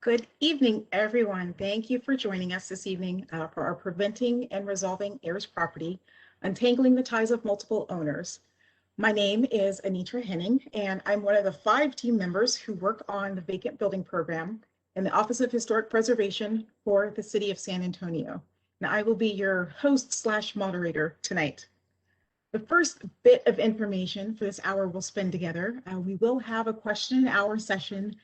Good evening, everyone. Thank you for joining us this evening for our Preventing and Resolving Heirs Property, Untangling the Ties of Multiple Owners. My name is Anitra Henning, and I'm one of the 5 team members who work on the Vacant Building Program in the Office of Historic Preservation for the City of San Antonio. And I will be your host/moderator tonight. The first bit of information for this hour we'll spend together, we will have a question and hour session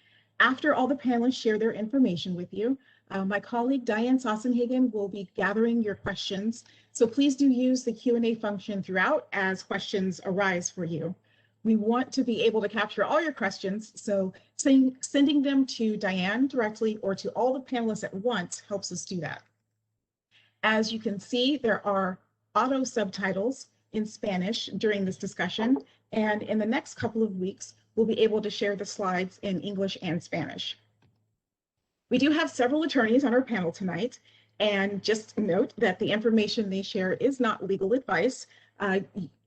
after all the panelists share their information with you. My colleague Diane Sossenhagen will be gathering your questions, so please do use the Q&A function throughout as questions arise for you. We want to be able to capture all your questions, so sending them to Diane directly or to all the panelists at once helps us do that. As you can see, there are auto subtitles in Spanish during this discussion, and in the next couple of weeks, we'll be able to share the slides in English and Spanish. We do have several attorneys on our panel tonight, and just note that the information they share is not legal advice.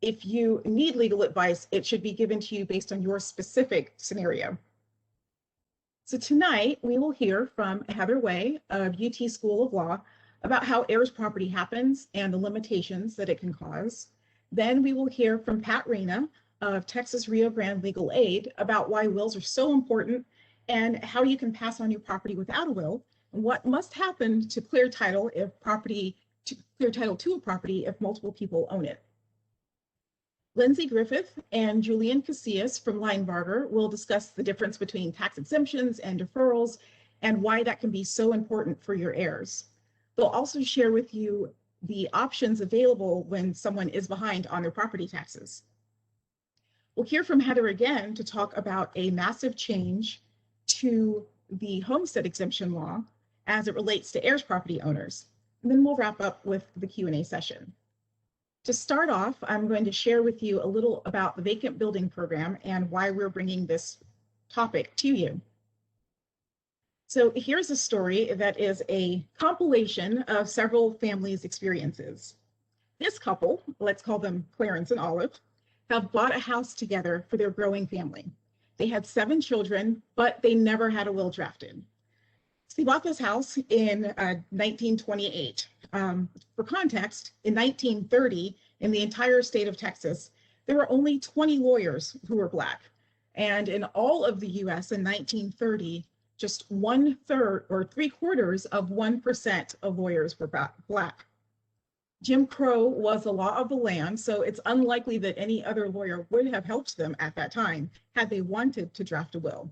If you need legal advice, it should be given to you based on your specific scenario. So tonight, we will hear from Heather Way of UT School of Law about how heirs property happens and the limitations that it can cause. Then we will hear from Pat Reyna of Texas Rio Grande Legal Aid about why wills are so important and how you can pass on your property without a will, and what must happen to clear title to a property if multiple people own it. Lindsey Griffith and Julian Casius from Linebarger will discuss the difference between tax exemptions and deferrals and why that can be so important for your heirs. They'll also share with you the options available when someone is behind on their property taxes. We'll hear from Heather again to talk about a massive change to the Homestead exemption law as it relates to heirs property owners. And then we'll wrap up with the Q&A session. To start off, I'm going to share with you a little about the Vacant Building Program and why we're bringing this topic to you. So here's a story that is a compilation of several families' experiences. This couple, let's call them Clarence and Olive, have bought a house together for their growing family. They had 7 children, but they never had a will drafted. So they bought this house in 1928. For context, in 1930, in the entire state of Texas, there were only 20 lawyers who were Black. And in all of the US in 1930, just 1/3 or 3/4 of 1% of lawyers were Black. Jim Crow was the law of the land, so it's unlikely that any other lawyer would have helped them at that time had they wanted to draft a will.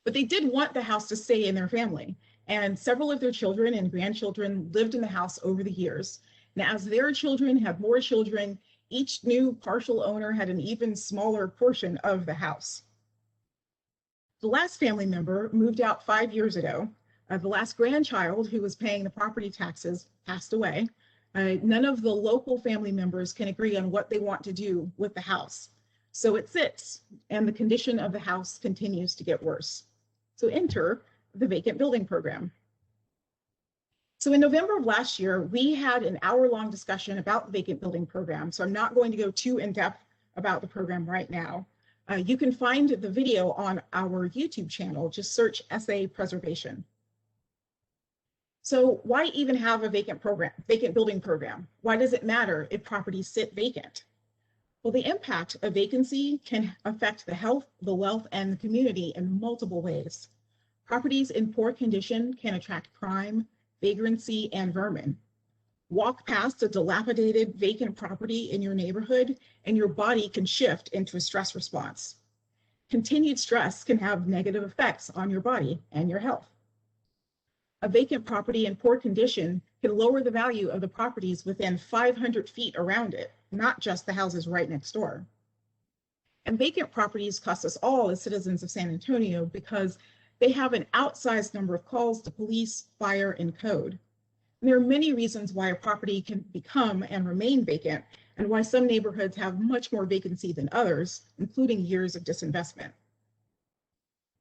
But they did want the house to stay in their family, and several of their children and grandchildren lived in the house over the years. And as their children had more children, each new partial owner had an even smaller portion of the house. The last family member moved out 5 years ago. The last grandchild who was paying the property taxes passed away. None of the local family members can agree on what they want to do with the house. So it sits, and the condition of the house continues to get worse. So enter the Vacant Building Program. So in November of last year, we had an hour-long discussion about the Vacant Building Program, so I'm not going to go too in-depth about the program right now. You can find the video on our YouTube channel. Just search SA Preservation. So why even have a vacant building program? Why does it matter if properties sit vacant? Well, the impact of vacancy can affect the health, the wealth, and the community in multiple ways. Properties in poor condition can attract crime, vagrancy, and vermin. Walk past a dilapidated vacant property in your neighborhood, and your body can shift into a stress response. Continued stress can have negative effects on your body and your health. A vacant property in poor condition can lower the value of the properties within 500 feet around it, not just the houses right next door. And vacant properties cost us all as citizens of San Antonio because they have an outsized number of calls to police, fire, and code. And there are many reasons why a property can become and remain vacant, and why some neighborhoods have much more vacancy than others, including years of disinvestment.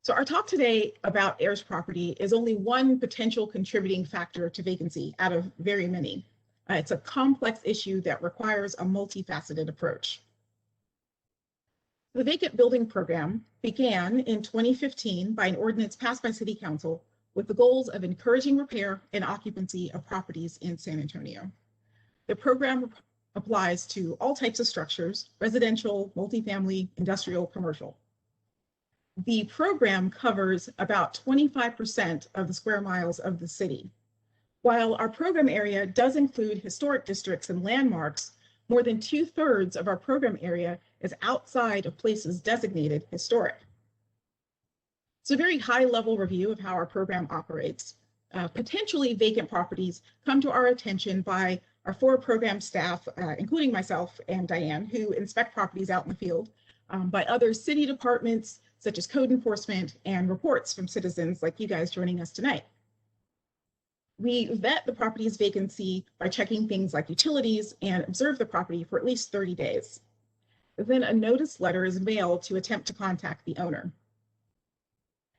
So our talk today about heirs property is only one potential contributing factor to vacancy out of very many. It's a complex issue that requires a multifaceted approach. The vacant building program began in 2015 by an ordinance passed by City Council with the goals of encouraging repair and occupancy of properties in San Antonio. The program applies to all types of structures: residential, multifamily, industrial, commercial. The program covers about 25% of the square miles of the city. While our program area does include historic districts and landmarks, more than 2/3 of our program area is outside of places designated historic. It's a very high-level review of how our program operates. Potentially vacant properties come to our attention by our 4 program staff, including myself and Diane, who inspect properties out in the field, by other city departments, such as code enforcement, and reports from citizens like you guys joining us tonight. We vet the property's vacancy by checking things like utilities and observe the property for at least 30 days. Then a notice letter is mailed to attempt to contact the owner.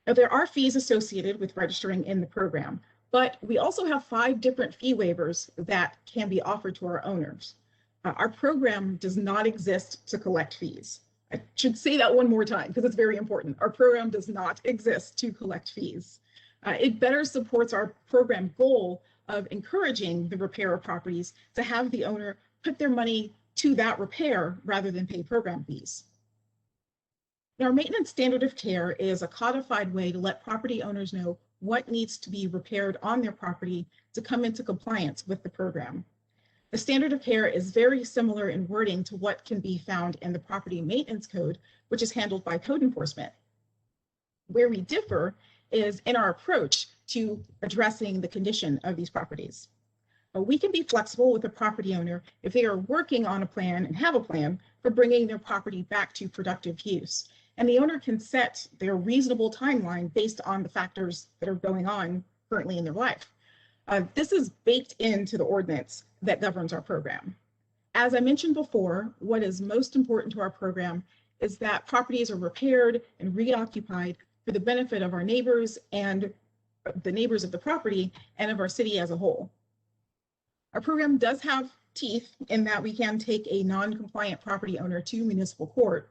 Now, there are fees associated with registering in the program, but we also have 5 different fee waivers that can be offered to our owners. Our program does not exist to collect fees. I should say that one more time because it's very important. Our program does not exist to collect fees. It better supports our program goal of encouraging the repair of properties to have the owner put their money to that repair rather than pay program fees. Now, our maintenance standard of care is a codified way to let property owners know what needs to be repaired on their property to come into compliance with the program. The standard of care is very similar in wording to what can be found in the property maintenance code, which is handled by code enforcement. Where we differ is in our approach to addressing the condition of these properties. We can be flexible with the property owner if they are working on a plan and have a plan for bringing their property back to productive use. And the owner can set their reasonable timeline based on the factors that are going on currently in their life. This is baked into the ordinance that governs our program. As I mentioned before, what is most important to our program is that properties are repaired and reoccupied for the benefit of our neighbors and the neighbors of the property and of our city as a whole. Our program does have teeth in that we can take a non-compliant property owner to municipal court,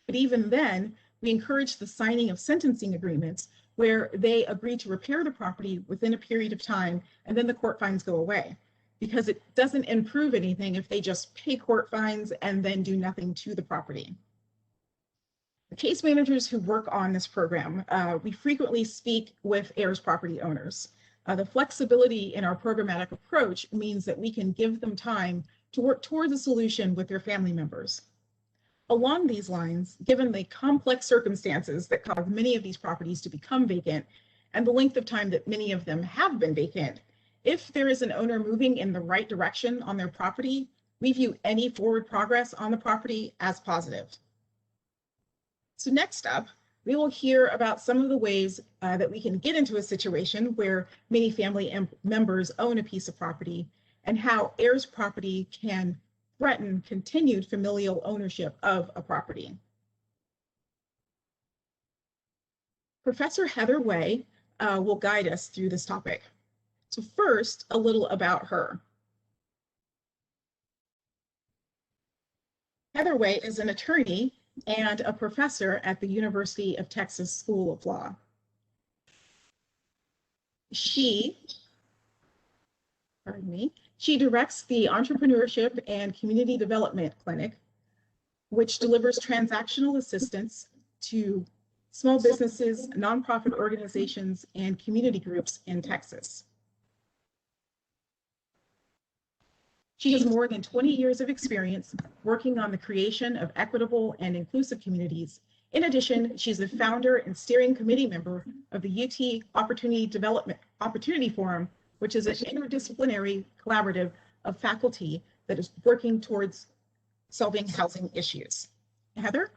but even then, we encourage the signing of sentencing agreements where they agree to repair the property within a period of time, and then the court fines go away, because it doesn't improve anything if they just pay court fines and then do nothing to the property. The case managers who work on this program, we frequently speak with Heirs Property owners. The flexibility in our programmatic approach means that we can give them time to work towards a solution with their family members. Along these lines, given the complex circumstances that cause many of these properties to become vacant and the length of time that many of them have been vacant, if there is an owner moving in the right direction on their property, we view any forward progress on the property as positive. So next up, we will hear about some of the ways that we can get into a situation where many family members own a piece of property and how Heirs Property can threaten continued familial ownership of a property. Professor Heather Way will guide us through this topic. So first, a little about her. Heather Way is an attorney and a professor at the University of Texas School of Law. She directs the Entrepreneurship and Community Development Clinic, which delivers transactional assistance to small businesses, nonprofit organizations, and community groups in Texas. She has more than 20 years of experience working on the creation of equitable and inclusive communities. In addition, she's the founder and steering committee member of the UT Opportunity Forum, which is an interdisciplinary collaborative of faculty that is working towards solving housing issues. Heather?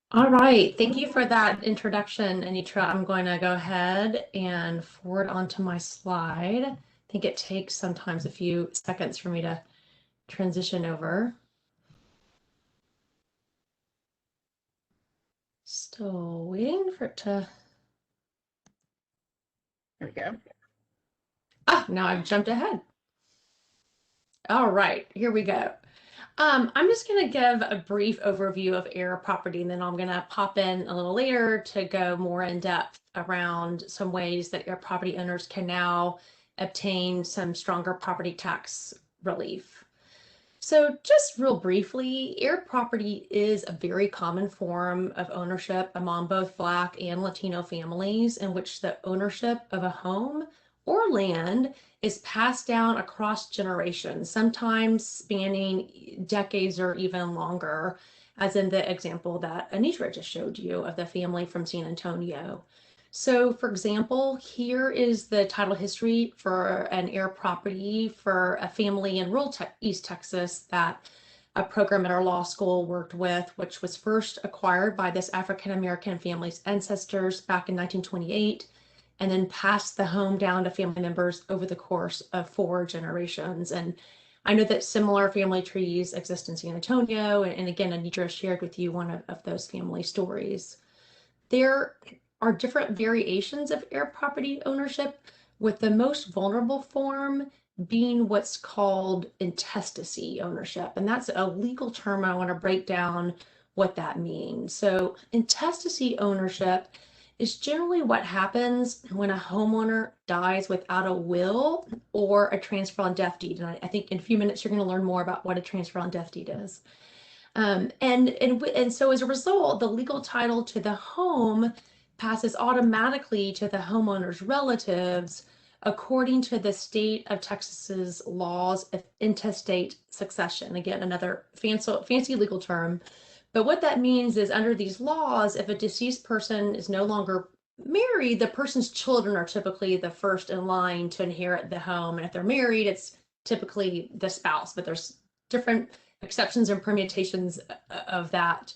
All right, thank you for that introduction, Anitra. I'm going to go ahead and forward onto my slide. I think it takes sometimes a few seconds for me to transition over. Still waiting for it to. There we go. Ah, now I've jumped ahead. All right, here we go. I'm just going to give a brief overview of heir property, and then I'm going to pop in a little later to go more in depth around some ways that heir property owners can now obtain some stronger property tax relief. So just real briefly, heir property is a very common form of ownership among both Black and Latino families in which the ownership of a home or land is passed down across generations, sometimes spanning decades or even longer, as in the example that Anitra just showed you of the family from San Antonio. So, for example, here is the title history for an heir property for a family in rural East Texas that a program at our law school worked with, which was first acquired by this African American family's ancestors back in 1928, and then passed the home down to family members over the course of 4 generations. And I know that similar family trees exist in San Antonio, and again, Anitra shared with you one of those family stories. There are different variations of heir property ownership, with the most vulnerable form being what's called intestacy ownership. And that's a legal term. I want to break down what that means. So intestacy ownership is generally what happens when a homeowner dies without a will or a transfer on death deed. And I think in a few minutes, you're going to learn more about what a transfer on death deed is. And so as a result, the legal title to the home passes automatically to the homeowner's relatives according to the state of Texas's laws of intestate succession. Again, another fancy legal term. But what that means is under these laws, if a deceased person is no longer married, the person's children are typically the first in line to inherit the home. And if they're married, it's typically the spouse, but there's different exceptions and permutations of that,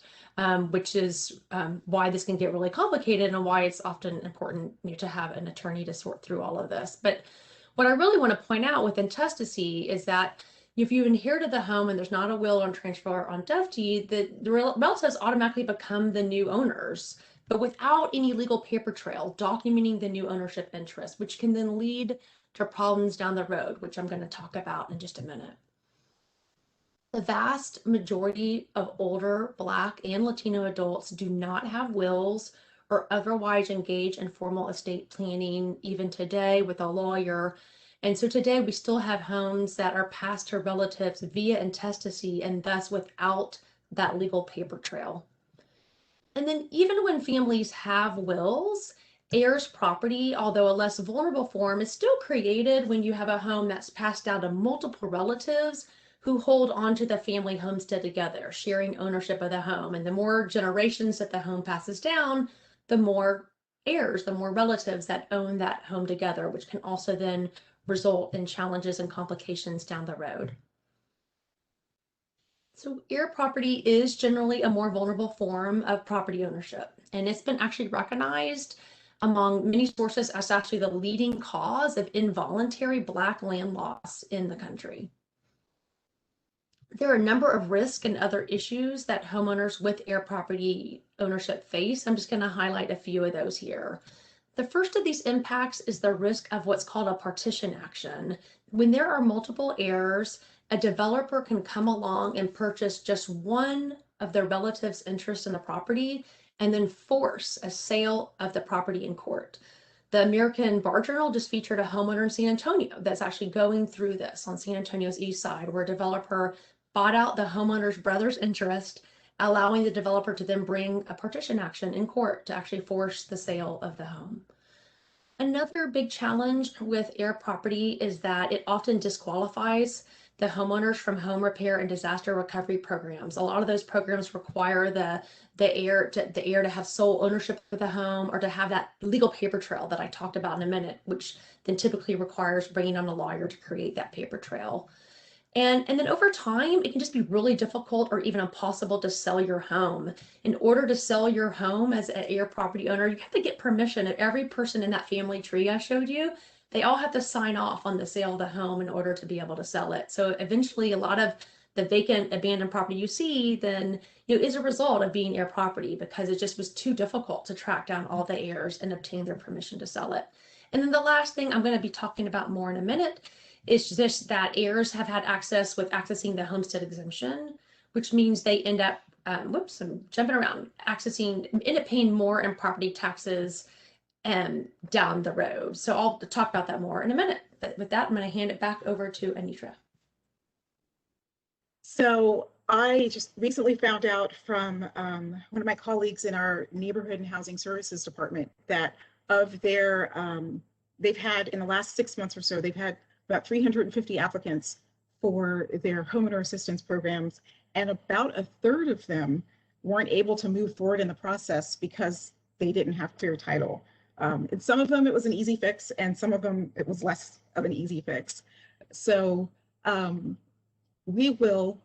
which is why this can get really complicated and why it's often important to have an attorney to sort through all of this. But what I really want to point out with intestacy is that if you inherited the home and there's not a will or transfer on death deed, the relatives automatically become the new owners, but without any legal paper trail documenting the new ownership interest, which can then lead to problems down the road, which I'm going to talk about in just a minute. The vast majority of older Black and Latino adults do not have wills or otherwise engage in formal estate planning, even today with a lawyer. And so today we still have homes that are passed to relatives via intestacy and thus without that legal paper trail. And then even when families have wills, heirs property, although a less vulnerable form, is still created when you have a home that's passed down to multiple relatives who hold on to the family homestead together, sharing ownership of the home. And the more generations that the home passes down, the more heirs, the more relatives that own that home together, which can also then result in challenges and complications down the road. So heir property is generally a more vulnerable form of property ownership, and it's been actually recognized among many sources as actually the leading cause of involuntary Black land loss in the country. There are a number of risks and other issues that homeowners with heir property ownership face. I'm just going to highlight a few of those here. The first of these impacts is the risk of what's called a partition action. When there are multiple heirs, a developer can come along and purchase just one of their relatives' interest in the property and then force a sale of the property in court. The American Bar Journal just featured a homeowner in San Antonio that's actually going through this on San Antonio's east side, where a developer bought out the homeowner's brother's interest, allowing the developer to then bring a partition action in court to actually force the sale of the home. Another big challenge with heir property is that it often disqualifies the homeowners from home repair and disaster recovery programs. A lot of those programs require the heir to have sole ownership of the home or to have that legal paper trail that I talked about in a minute, which then typically requires bringing on a lawyer to create that paper trail. And then over time, it can just be really difficult or even impossible to sell your home. In order to sell your home as an heir property owner, you have to get permission of every person in that family tree I showed you. They all have to sign off on the sale of the home in order to be able to sell it. So eventually, a lot of the vacant, abandoned property you see then is a result of being heir property because it just was too difficult to track down all the heirs and obtain their permission to sell it. And then the last thing I'm going to be talking about more in a minute is just that heirs have had access with accessing the homestead exemption, which means they end up, whoops, I'm jumping around, end up paying more in property taxes down the road. So I'll talk about that more in a minute. But with that, I'm going to hand it back over to Anitra. So I just recently found out from one of my colleagues in our neighborhood and housing services department that of their, they've had in the last 6 months or so, they've had about 350 applicants for their homeowner assistance programs, and about a third of them weren't able to move forward in the process because they didn't have clear title. And some of them it was an easy fix, and some of them it was less of an easy fix. So we will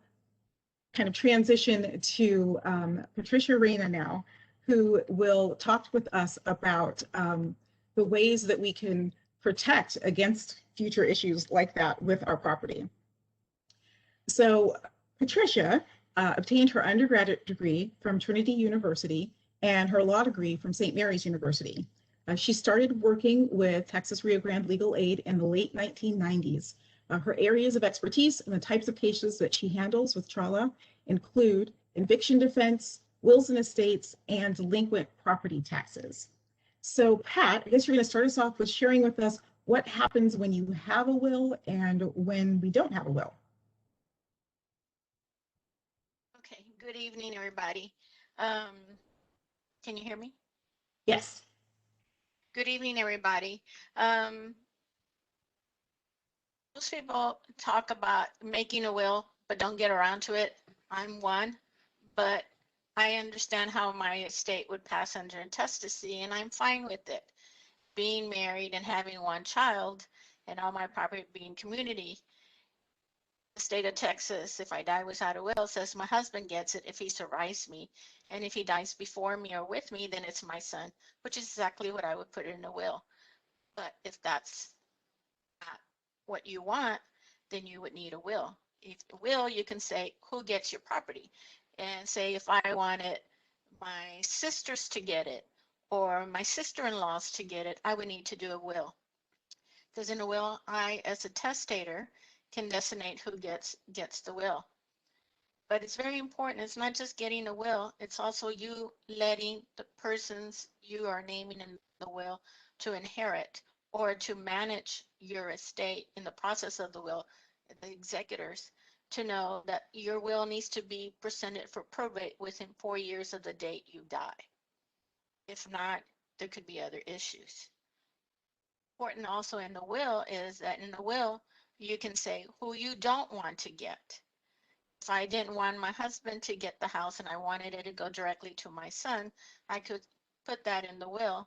kind of transition to Patricia Reyna now, who will talk with us about the ways that we can protect against future issues like that with our property. So Patricia obtained her undergraduate degree from Trinity University and her law degree from St. Mary's University. She started working with Texas Rio Grande Legal Aid in the late 1990s. Her areas of expertise and the types of cases that she handles with TRALA include eviction defense, wills and estates, and delinquent property taxes. So Pat, I guess you're going to start us off with sharing with us what happens when you have a will and when we don't have a will. Okay, good evening, everybody. Can you hear me? Yes. Good evening, everybody. Most people talk about making a will, but don't get around to it. I'm one, but I understand how my estate would pass under intestacy, and I'm fine with it. Being married and having one child, and all my property being community. The state of Texas, if I die without a will, says my husband gets it if he survives me. And if he dies before me or with me, then it's my son, which is exactly what I would put in a will. But if that's not what you want, then you would need a will. If a will, you can say who gets your property, and say if I wanted my sisters to get it or my sister-in-laws to get it, I would need to do a will. Because in a will, I, as a testator, can designate who gets the will. But it's very important. It's not just getting a will. It's also you letting the persons you are naming in the will to inherit or to manage your estate in the process of the will, the executors, to know that your will needs to be presented for probate within 4 years of the date you die. If not, there could be other issues. Important also in the will is that in the will, you can say who you don't want to get. If I didn't want my husband to get the house and I wanted it to go directly to my son, I could put that in the will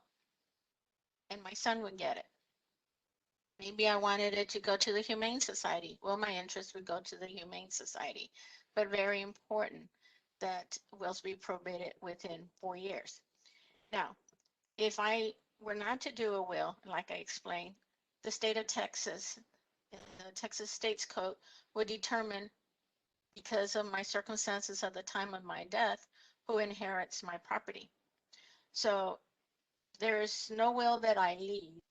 and my son would get it. Maybe I wanted it to go to the Humane Society. Well, my interest would go to the Humane Society, but very important that wills be probated within 4 years. Now, if I were not to do a will, like I explained, the state of Texas, the Texas State's Code would determine, because of my circumstances at the time of my death, who inherits my property. So there's no will that I leave,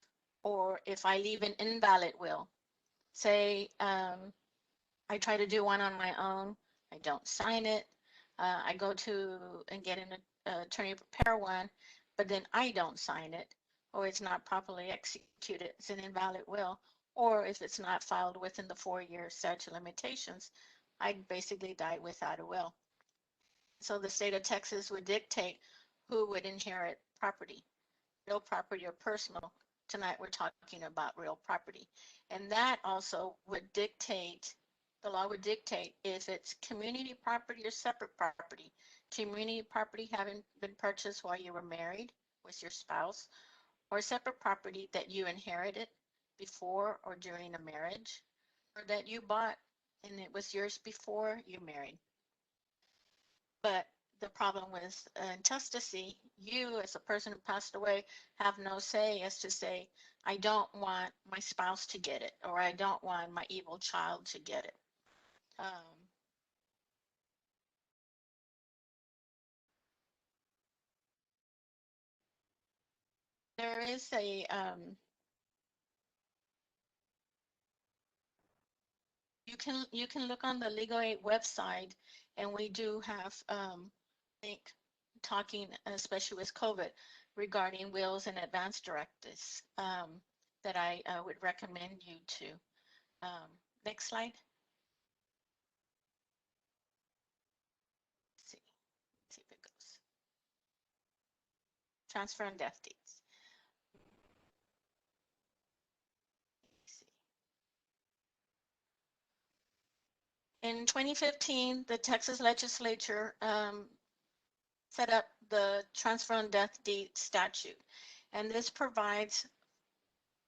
or if I leave an invalid will, say I try to do one on my own, I don't sign it, I go to and get an attorney to prepare one, but then I don't sign it, or it's not properly executed, it's an invalid will, or if it's not filed within the 4-year statute of limitations, I basically die without a will. So the state of Texas would dictate who would inherit property, real property or personal. Tonight we're talking about real property. And that also would dictate, the law would dictate if it's community property or separate property. Community property having been purchased while you were married with your spouse, or separate property that you inherited before or during a marriage, or that you bought and it was yours before you married. But the problem with intestacy, you as a person who passed away have no say as to say, I don't want my spouse to get it, or I don't want my evil child to get it. There is a you can look on the Legal Aid website, and we do have I think talking, especially with COVID, regarding wills and advance directives that I would recommend you to. Next slide. Let's see if it goes. Transfer and death deeds. Let's see. In 2015, the Texas legislature set up the transfer and death deed statute. And this provides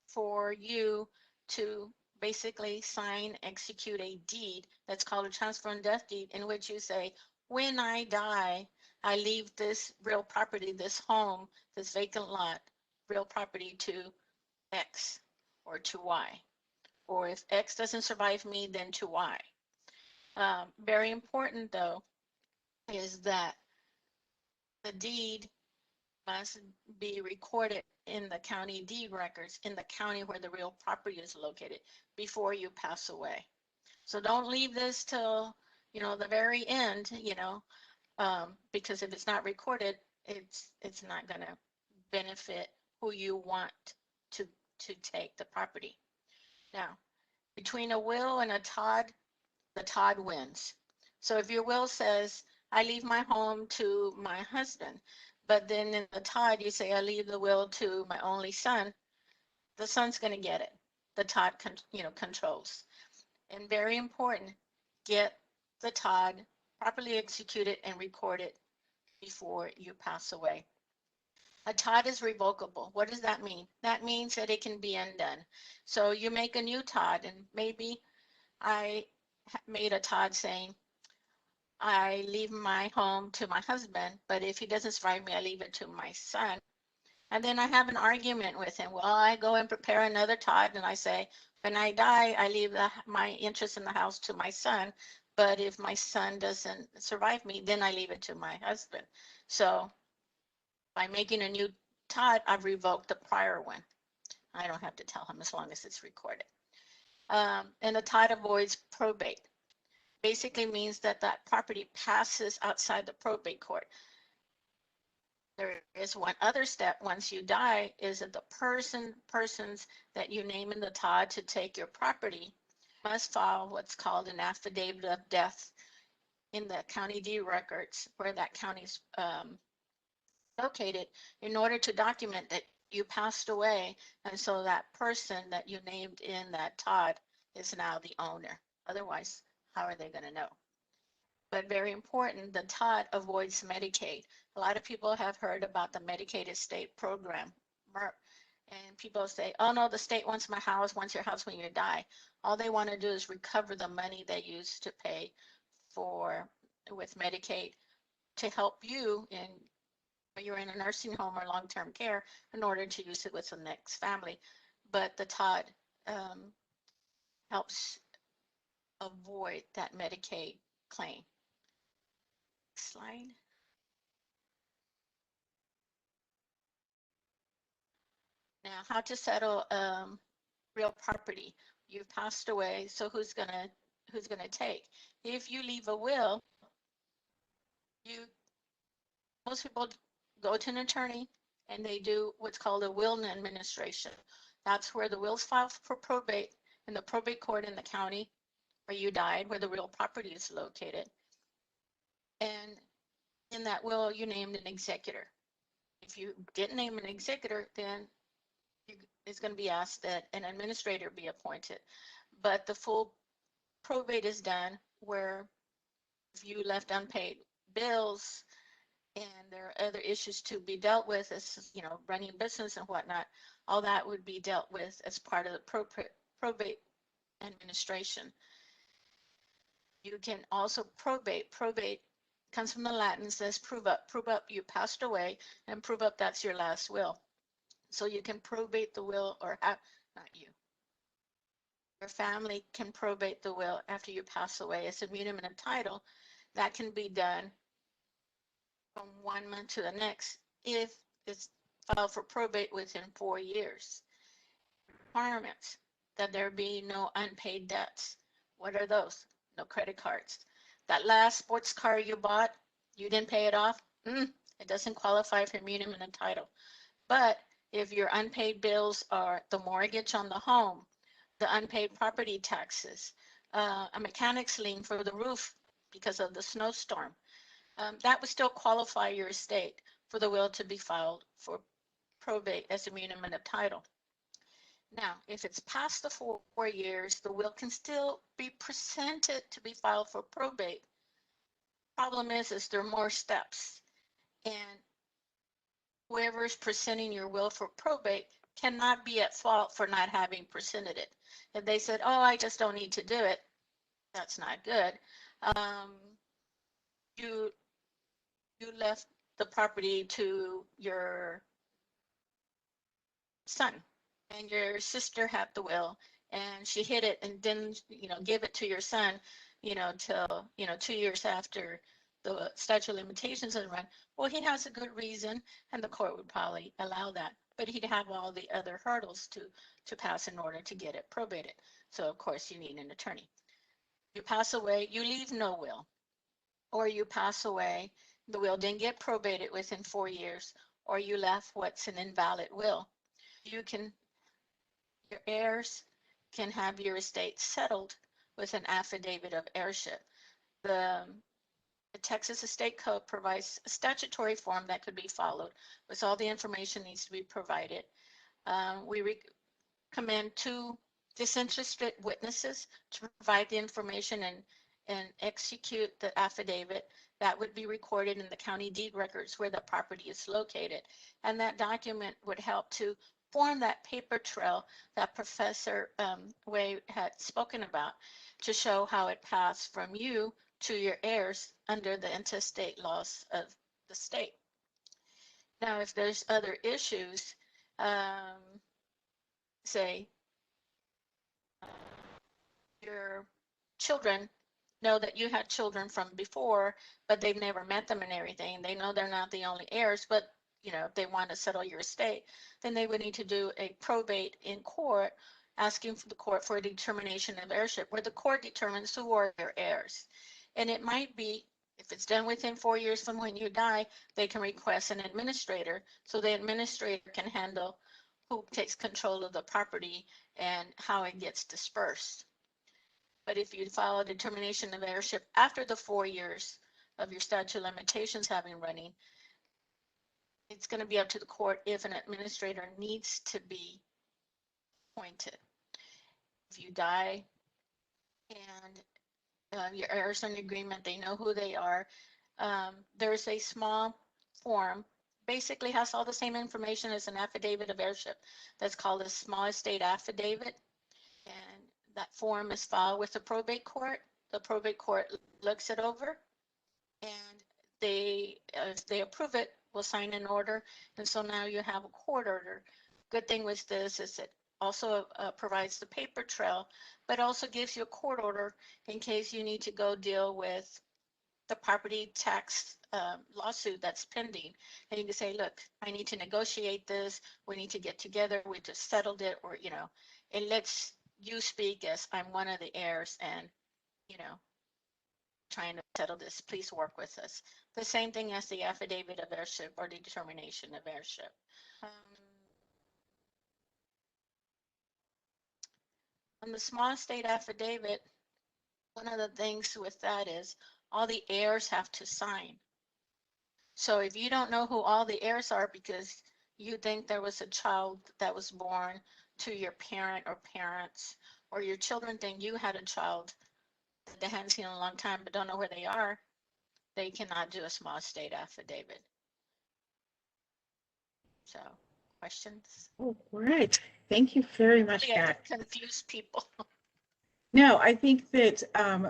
for you to basically sign, execute a deed that's called a transfer and death deed, in which you say, when I die, I leave this real property, this home, this vacant lot, real property to X or to Y. Or if X doesn't survive me, then to Y. Very important, though, is that the deed must be recorded in the county deed records in the county where the real property is located before you pass away. So don't leave this till, the very end, because if it's not recorded, it's not going to benefit who you want to take the property. Now, between a will and a TOD, the TOD wins. So if your will says, I leave my home to my husband, but then in the TOD you say, I leave the will to my only son, the son's going to get it. The TOD controls. And very important, get the TOD properly executed and recorded before you pass away. A TOD is revocable. What does that mean? That means that it can be undone. So you make a new TOD, and maybe I made a TOD saying, I leave my home to my husband, but if he doesn't survive me, I leave it to my son. And then I have an argument with him. Well, I go and prepare another TOD, and I say, when I die, I leave my interest in the house to my son. But if my son doesn't survive me, then I leave it to my husband. So by making a new TOD, I've revoked the prior one. I don't have to tell him as long as it's recorded. And the TOD avoids probate. Basically means that that property passes outside the probate court. There is one other step once you die, is that the persons that you name in the TOD to take your property must file what's called an affidavit of death in the county deed records where that county is located, in order to document that you passed away, and so that person that you named in that TOD is now the owner. Otherwise, how are they going to know? But very important, the TOD avoids Medicaid. A lot of people have heard about the Medicaid estate program, MERP, and people say, oh no, the state wants my house, wants your house when you die. All they want to do is recover the money they used to pay with Medicaid to help you when you're in a nursing home or long-term care, in order to use it with the next family. But the TOD helps avoid that Medicaid claim. Slide. Now, how to settle real property? You've passed away, so who's gonna take? If you leave a will, most people go to an attorney and they do what's called a will administration. That's where the will's filed for probate in the probate court in the county where you died, where the real property is located. And in that will, you named an executor. If you didn't name an executor, then it's going to be asked that an administrator be appointed. But the full probate is done where if you left unpaid bills and there are other issues to be dealt with, as running business and whatnot, all that would be dealt with as part of the probate administration. You can also probate. Probate comes from the Latin, says prove up. Prove up you passed away, and prove up that's your last will. So you can probate the will, or not you. Your family can probate the will after you pass away. It's a muniment of title. That can be done from 1 month to the next if it's filed for probate within 4 years. Requirements: that there be no unpaid debts. What are those? No credit cards. That last sports car you bought, you didn't pay it off. It doesn't qualify for immutable title. But if your unpaid bills are the mortgage on the home, the unpaid property taxes, a mechanic's lien for the roof because of the snowstorm, that would still qualify your estate for the will to be filed for probate as immutable title. Now, if it's past the 4 years, the will can still be presented to be filed for probate. Problem is there are more steps, and whoever's presenting your will for probate cannot be at fault for not having presented it. If they said, oh, I just don't need to do it, that's not good. You left the property to your son, and your sister had the will, and she hid it and didn't, give it to your son, till, 2 years after the statute of limitations has run. Well, he has a good reason, and the court would probably allow that, but he'd have all the other hurdles to pass in order to get it probated. So of course you need an attorney. You pass away, you leave no will, or you pass away, the will didn't get probated within 4 years, or you left what's an invalid will. Your heirs can have your estate settled with an affidavit of heirship. The Texas Estate Code provides a statutory form that could be followed with all the information needs to be provided. We recommend 2 disinterested witnesses to provide the information and execute the affidavit. That would be recorded in the county deed records where the property is located. And that document would help to form that paper trail that Professor Way had spoken about to show how it passed from you to your heirs under the intestate laws of the state. Now, if there's other issues, say your children know that you had children from before, but they've never met them and everything. They know they're not the only heirs, but if they want to settle your estate, then they would need to do a probate in court, asking for the court for a determination of heirship, where the court determines who are your heirs. And it might be, if it's done within 4 years from when you die, they can request an administrator, so the administrator can handle who takes control of the property and how it gets dispersed. But if you file a determination of heirship after the 4 years of your statute of limitations having running, it's going to be up to the court if an administrator needs to be appointed. If you die and your heirs are in agreement, they know who they are, there's a small form, basically has all the same information as an affidavit of heirship, that's called a small estate affidavit. And that form is filed with the probate court. The probate court looks it over, and if they approve it, will sign an order. And so now you have a court order. Good thing with this is it also provides the paper trail, but also gives you a court order in case you need to go deal with the property tax lawsuit that's pending. And you can say, look, I need to negotiate this. We need to get together. We just settled it, or, it lets you speak as I'm one of the heirs and, trying to settle this. Please work with us. The same thing as the affidavit of heirship or the determination of heirship. On the small estate affidavit, one of the things with that is all the heirs have to sign. So if you don't know who all the heirs are because you think there was a child that was born to your parent or parents, or your children think you had a child that they hadn't seen in a long time but don't know where they are, they cannot do a small estate affidavit. So, questions? Oh, all right. Thank you very much, Yeah, Kat. confuse people. No, I think that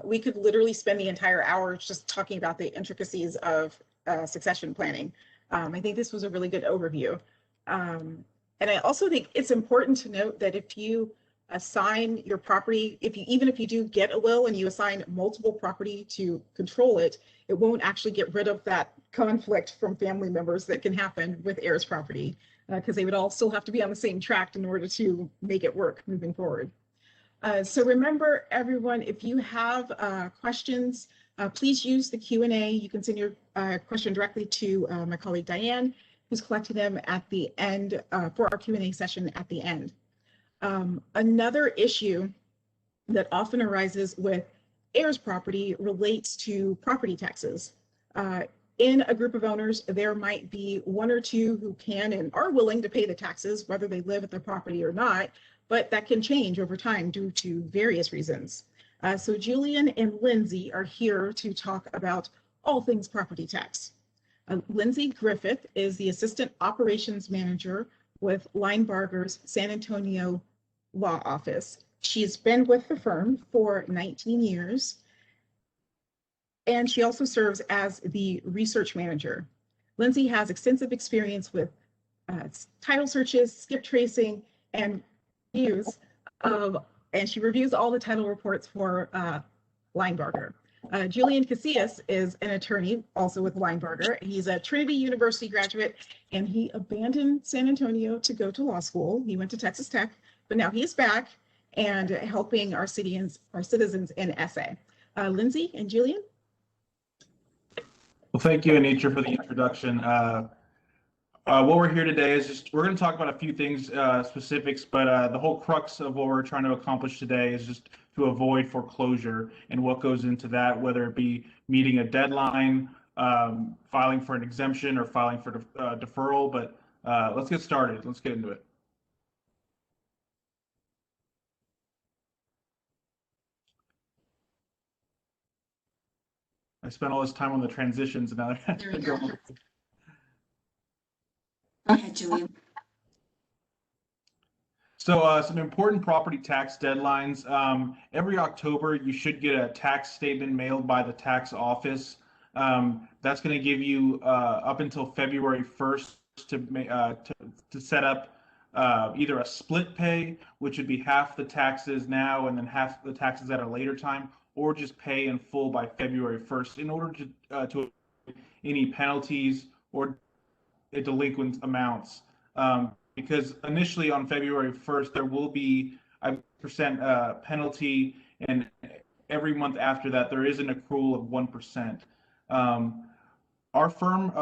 we could literally spend the entire hour just talking about the intricacies of succession planning. I think this was a really good overview. And I also think it's important to note that if you assign your property, even if you do get a will and you assign multiple property to control it, it won't actually get rid of that conflict from family members that can happen with heirs property, because they would all still have to be on the same track in order to make it work moving forward. So remember, everyone, if you have questions, please use the Q&A. You can send your question directly to my colleague Diane, who's collecting them at the end for our Q&A session at the end. Another issue that often arises with heirs property relates to property taxes. In a group of owners, there might be one or two who can and are willing to pay the taxes, whether they live at the property or not, but that can change over time due to various reasons. So Julian and Lindsey are here to talk about all things property tax. Lindsey Griffith is the Assistant Operations Manager with Linebarger's San Antonio Law Office. She's been with the firm for 19 years. And she also serves as the research manager. Lindsey has extensive experience with title searches, skip tracing, and reviews and she reviews all the title reports for Linebarger. Julian Casius is an attorney also with Linebarger. He's a Trinity University graduate, and he abandoned San Antonio to go to law school. He went to Texas Tech, but now he's back and helping our citizens in SA. Lindsey and Julian? Well, thank you, Anitra, for the introduction. What we're here today is just, we're going to talk about a few things, specifics, but the whole crux of what we're trying to accomplish today is just to avoid foreclosure and what goes into that, whether it be meeting a deadline, filing for an exemption, or filing for deferral. But let's get started. Let's get into it. I spent all this time on the transitions, and now There we go. Go ahead, Julian. So some important property tax deadlines. Every October, you should get a tax statement mailed by the tax office. That's going to give you up until February 1st to set up either a split pay, which would be half the taxes now and then half the taxes at a later time, or just pay in full by February 1st in order to avoid any penalties or delinquent amounts. Because initially on February 1st, there will be a percent penalty, and every month after that, there is an accrual of 1%. Our firm,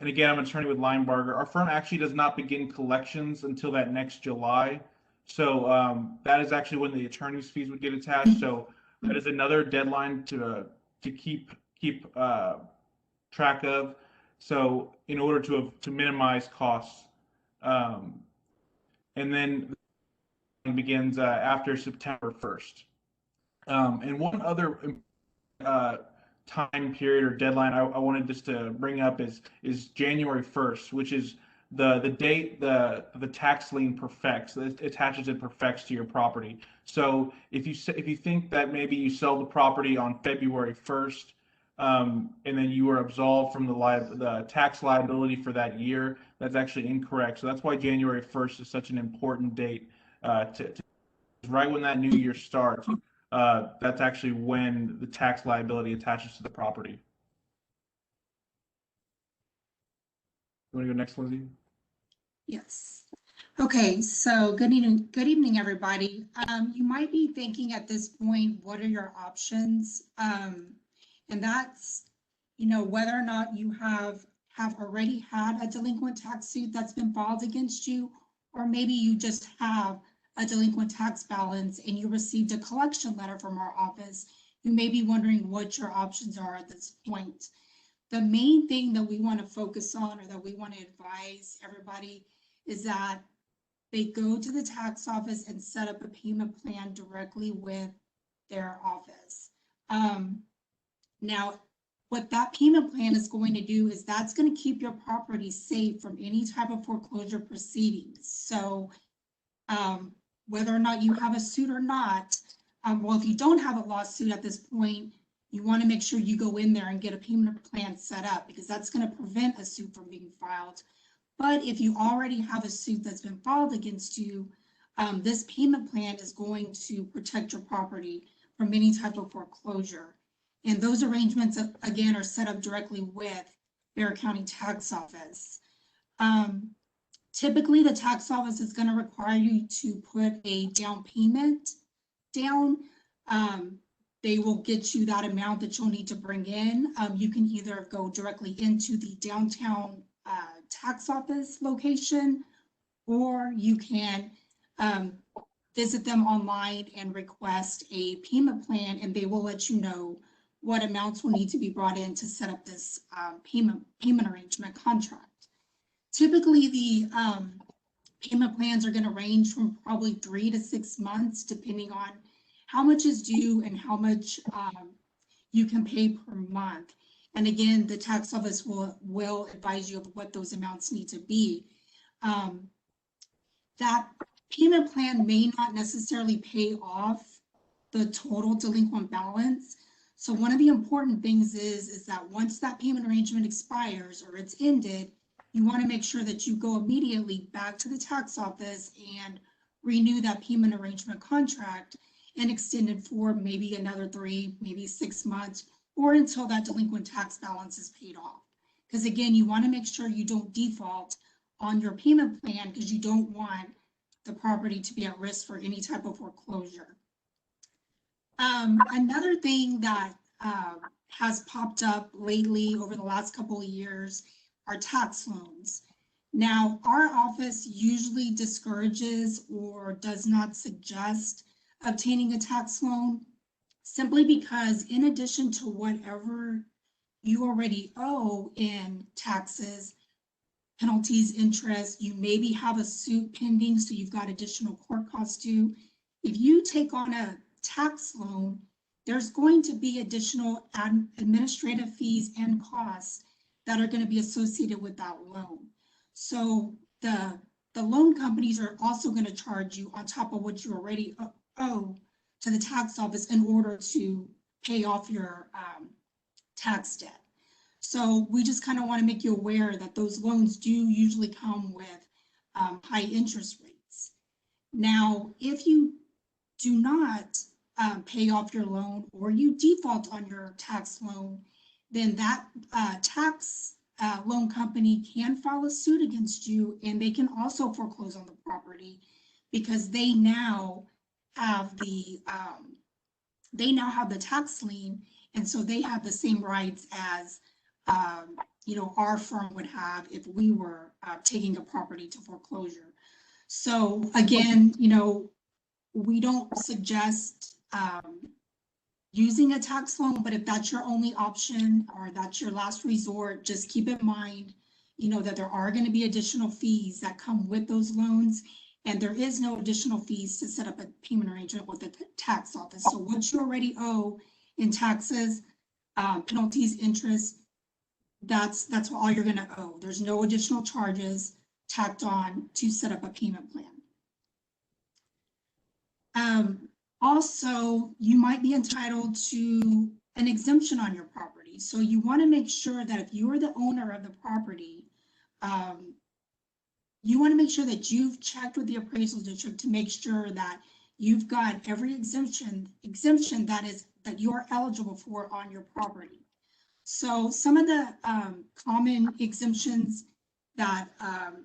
and again, I'm an attorney with Linebarger, our firm actually does not begin collections until that next July. So that is actually when the attorney's fees would get attached. So that is another deadline to keep track of. So in order to minimize costs, and then it begins after September 1st. And one other time period or deadline I wanted just to bring up is January 1st, which is the date the tax lien perfects, it attaches and perfects to your property. So if you think that maybe you sell the property on February 1st, and then you were absolved from the tax liability for that year, that's actually incorrect. So that's why January 1st is such an important date. Right when that new year starts, that's actually when the tax liability attaches to the property. You want to go next, Lindsey? Yes. Okay, so good evening, everybody. You might be thinking at this point, what are your options? And that's, whether or not you have already had a delinquent tax suit that's been filed against you, or maybe you just have a delinquent tax balance and you received a collection letter from our office. You may be wondering what your options are at this point. The main thing that we want to focus on, or that we want to advise everybody, is that they go to the tax office and set up a payment plan directly with their office. Now, what that payment plan is going to do is that's going to keep your property safe from any type of foreclosure proceedings. So whether or not you have a suit or not, well, if you don't have a lawsuit at this point, you want to make sure you go in there and get a payment plan set up, because that's going to prevent a suit from being filed. But if you already have a suit that's been filed against you, this payment plan is going to protect your property from any type of foreclosure. And those arrangements, again, are set up directly with Bexar County Tax Office. Typically, the tax office is going to require you to put a down payment down, they will get you that amount that you'll need to bring in. You can either go directly into the downtown tax office location, or you can visit them online and request a payment plan, and they will let you know what amounts will need to be brought in to set up this payment arrangement contract. Typically, the payment plans are going to range from probably 3 to 6 months, depending on how much is due and how much you can pay per month. And again, the tax office will advise you of what those amounts need to be. That payment plan may not necessarily pay off the total delinquent balance. So one of the important things is that once that payment arrangement expires or it's ended, you want to make sure that you go immediately back to the tax office and renew that payment arrangement contract and extend it for maybe another 3, maybe 6 months, or until that delinquent tax balance is paid off. Because again, you want to make sure you don't default on your payment plan, because you don't want the property to be at risk for any type of foreclosure. Another thing that has popped up lately over the last couple of years are tax loans. Now, our office usually discourages or does not suggest obtaining a tax loan, simply because in addition to whatever you already owe in taxes, penalties, interest, you maybe have a suit pending, so you've got additional court costs due. If you take on a tax loan, there's going to be additional administrative fees and costs that are going to be associated with that loan. So the loan companies are also going to charge you on top of what you already owe to the tax office in order to pay off your tax debt. So we just kind of want to make you aware that those loans do usually come with high interest rates. Now, if you do not pay off your loan, or you default on your tax loan, then that tax loan company can file a suit against you, and they can also foreclose on the property, because they now have the tax lien, and so they have the same rights as our firm would have if we were taking a property to foreclosure. So again, we don't suggest using a tax loan, but if that's your only option or that's your last resort, just keep in mind, that there are going to be additional fees that come with those loans, and there is no additional fees to set up a payment arrangement with the tax office. So what you already owe in taxes, penalties, interest, that's all you're going to owe. There's no additional charges tacked on to set up a payment plan. Also, you might be entitled to an exemption on your property. So you want to make sure that if you're the owner of the property, you want to make sure that you've checked with the appraisal district to make sure that you've got every exemption that you're eligible for on your property. So some of the common exemptions that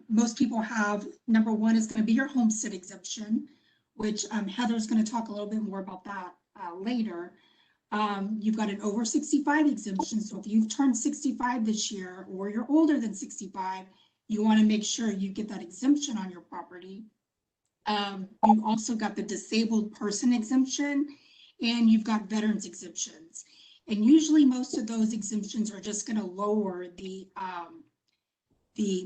most people have, number one is going to be your homestead exemption, which Heather's going to talk a little bit more about that later. You've got an over 65 exemption. So if you've turned 65 this year, or you're older than 65, you want to make sure you get that exemption on your property. You've also got the disabled person exemption, and you've got veterans exemptions. And usually most of those exemptions are just going to lower the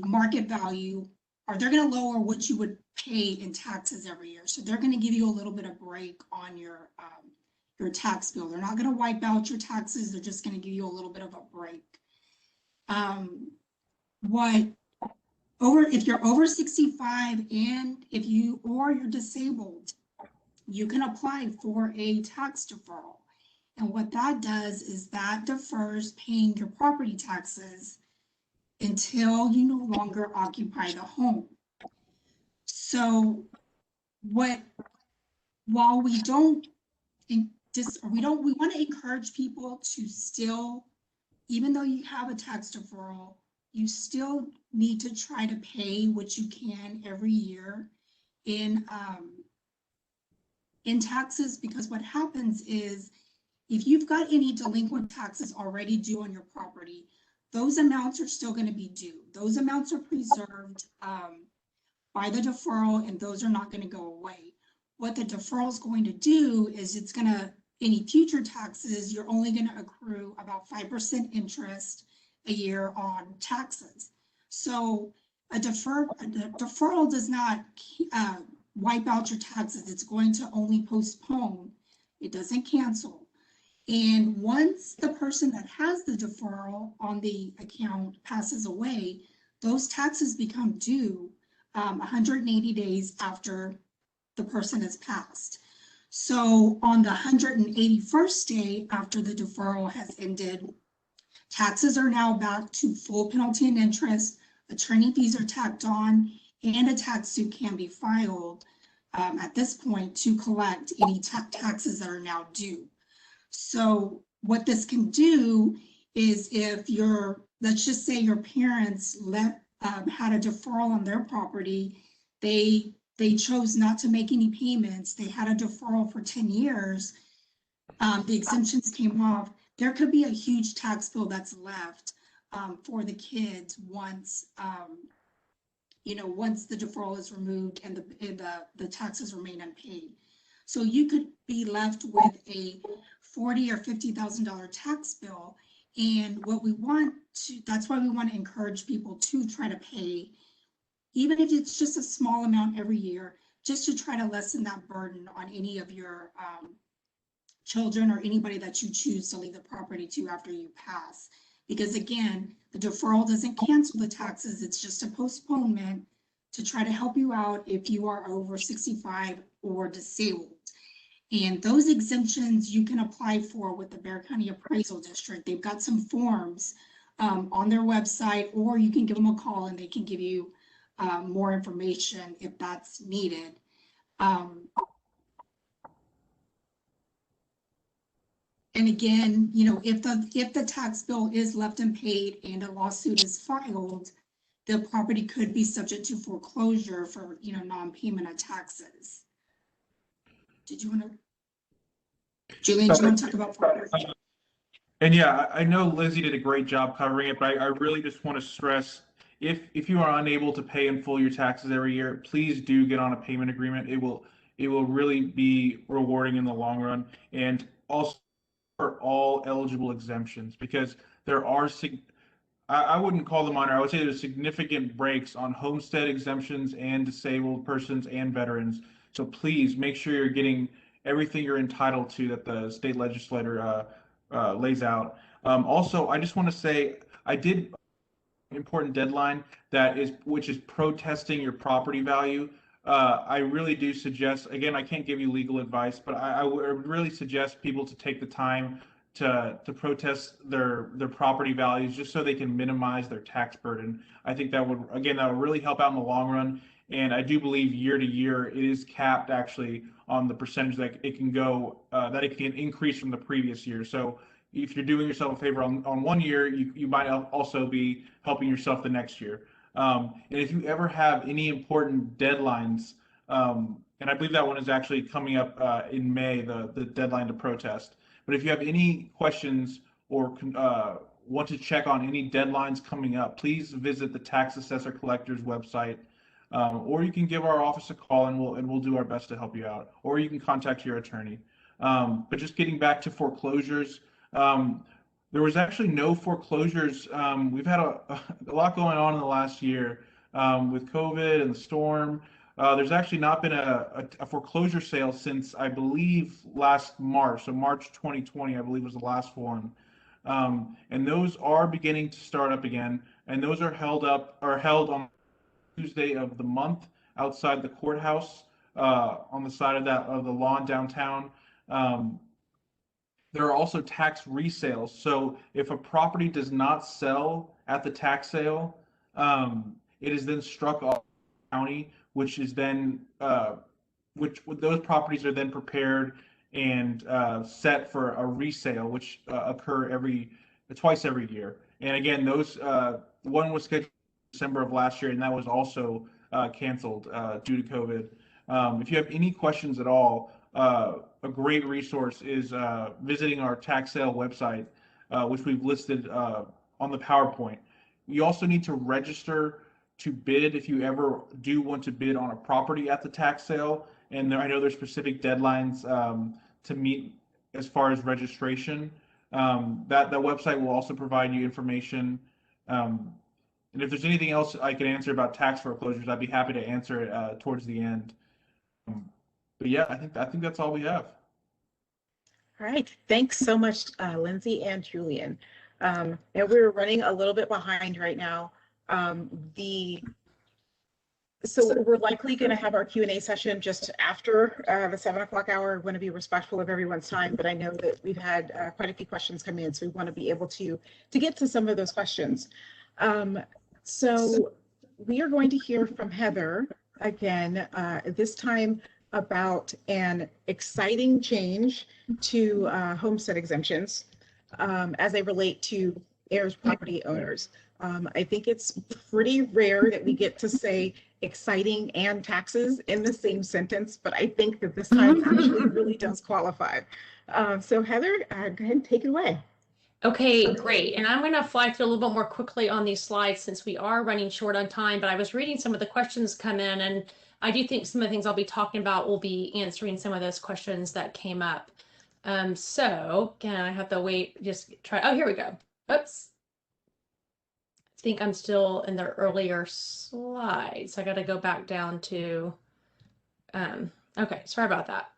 market value, or they're going to lower what you would pay in taxes every year. So they're going to give you a little bit of break on your tax bill. They're not going to wipe out your taxes. They're just going to give you a little bit of a break. If you're over 65 and you're disabled, you can apply for a tax deferral. And what that does is that defers paying your property taxes until you no longer occupy the home. So we want to encourage people to still, even though you have a tax deferral, you still need to try to pay what you can every year in in taxes, because what happens is if you've got any delinquent taxes already due on your property, those amounts are still going to be due. Those amounts are preserved by the deferral, and those are not going to go away. What the deferral is going to do is it's going to, any future taxes, you're only going to accrue about 5% interest a year on taxes. So a deferral does not wipe out your taxes. It's going to only postpone. It doesn't cancel. And once the person that has the deferral on the account passes away, those taxes become due 180 days after the person has passed. So on the 181st day after the deferral has ended, taxes are now back to full penalty and interest, attorney fees are tacked on, and a tax suit can be filed at this point to collect any taxes that are now due. So what this can do is if you're, let's just say your parents had a deferral on their property, they chose not to make any payments, they had a deferral for 10 years, the exemptions came off, there could be a huge tax bill that's left for the kids once, once the deferral is removed and the taxes remain unpaid. So you could be left with a $40,000 or $50,000 tax bill. And what we want to, that's why we want to encourage people to try to pay, even if it's just a small amount every year, just to try to lessen that burden on any of your children or anybody that you choose to leave the property to after you pass. Because again, the deferral doesn't cancel the taxes, it's just a postponement to try to help you out if you are over 65 or disabled. And those exemptions you can apply for with the Bexar County Appraisal District. They've got some forms on their website, or you can give them a call and they can give you more information if that's needed. And again, if the tax bill is left unpaid and a lawsuit is filed, the property could be subject to foreclosure for non-payment of taxes. Did you want to, Julian, do you want to talk about foreclosure? And yeah, I know Lindsay did a great job covering it, but I really just want to stress, if you are unable to pay in full your taxes every year, please do get on a payment agreement. It will really be rewarding in the long run. And also for all eligible exemptions, because there are I wouldn't call them minor. I would say there's significant breaks on homestead exemptions and disabled persons and veterans. So please make sure you're getting everything you're entitled to that the state legislator lays out. Also, I just want to say I did an important deadline which is protesting your property value. I really do suggest, again, I can't give you legal advice, but I would really suggest people to take the time to protest their property values just so they can minimize their tax burden. I think that would really help out in the long run. And I do believe year to year it is capped actually on the percentage that it can go, that it can increase from the previous year. So if you're doing yourself a favor on 1 year, you might also be helping yourself the next year. And if you ever have any important deadlines, and I believe that one is actually coming up in May, the deadline to protest. But if you have any questions or want to check on any deadlines coming up, please visit the Tax Assessor Collector's website, or you can give our office a call and we'll do our best to help you out. Or you can contact your attorney. But just getting back to foreclosures, there was actually no foreclosures. We've had a lot going on in the last year with COVID and the storm. There's actually not been a foreclosure sale since, I believe, last March. So March 2020, I believe, was the last one. And those are beginning to start up again. And those are held on Tuesday of the month outside the courthouse on the side of the lawn downtown. There are also tax resales. So if a property does not sell at the tax sale, it is then struck off the county, which is then those properties are then prepared and set for a resale, which occur twice every year. And again, those one was scheduled in December of last year, and that was also canceled due to COVID. If you have any questions at all, a great resource is visiting our tax sale website, which we've listed on the PowerPoint. You also need to register to bid if you ever do want to bid on a property at the tax sale. And I know there's specific deadlines to meet as far as registration. That website will also provide you information. And if there's anything else I can answer about tax foreclosures, I'd be happy to answer it towards the end. But yeah, I think that's all we have. All right, thanks so much, Lindsey and Julian. And we're running a little bit behind right now. So we're likely going to have our Q&A session just after the 7 o'clock hour. We want to be respectful of everyone's time, but I know that we've had quite a few questions come in, so we want to be able to get to some of those questions. So we are going to hear from Heather again, this time about an exciting change to homestead exemptions as they relate to heirs property owners. I think it's pretty rare that we get to say exciting and taxes in the same sentence, but I think that this time actually really does qualify. So Heather, go ahead and take it away. Okay, great. And I'm going to fly through a little bit more quickly on these slides since we are running short on time, but I was reading some of the questions come in, and I do think some of the things I'll be talking about will be answering some of those questions that came up. So again, I have to wait, just try. Oh, here we go. Oops. I think I'm still in the earlier slides. I got to go back down to, okay, sorry about that.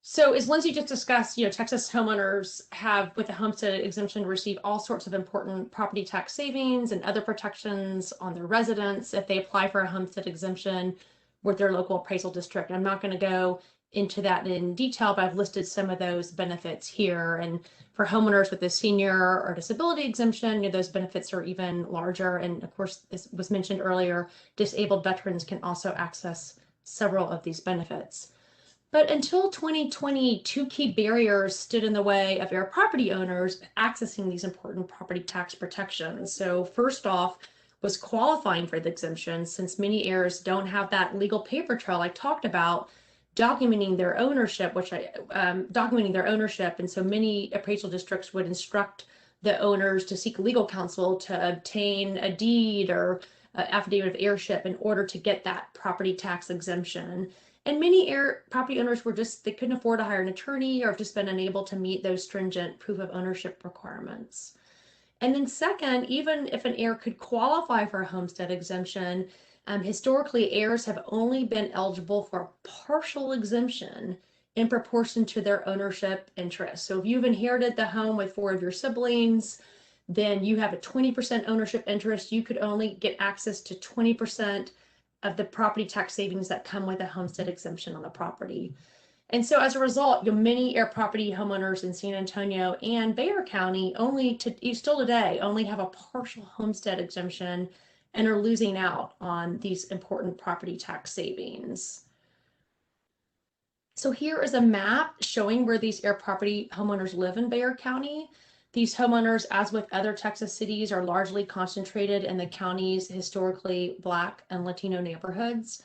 So as Lindsey just discussed, Texas homeowners have, with the homestead exemption, receive all sorts of important property tax savings and other protections on their residents if they apply for a homestead exemption with their local appraisal district. I'm not going to go into that in detail, but I've listed some of those benefits here. And for homeowners with a senior or disability exemption, those benefits are even larger. And of course, this was mentioned earlier, disabled veterans can also access several of these benefits. But until 2020, two key barriers stood in the way of heir property owners accessing these important property tax protections. So first off was qualifying for the exemption, since many heirs don't have that legal paper trail I talked about, documenting their ownership, and so many appraisal districts would instruct the owners to seek legal counsel to obtain a deed or affidavit of heirship in order to get that property tax exemption. And many heir property owners they couldn't afford to hire an attorney, or have just been unable to meet those stringent proof of ownership requirements. And then second, even if an heir could qualify for a homestead exemption, historically heirs have only been eligible for a partial exemption in proportion to their ownership interest. So if you've inherited the home with 4 of your siblings, then you have a 20% ownership interest. You could only get access to 20% of the property tax savings that come with a homestead exemption on the property. And so as a result, many heir property homeowners in San Antonio and Bexar County still today only have a partial homestead exemption and are losing out on these important property tax savings. So here is a map showing where these heir property homeowners live in Bexar County. These homeowners, as with other Texas cities, are largely concentrated in the county's historically Black and Latino neighborhoods.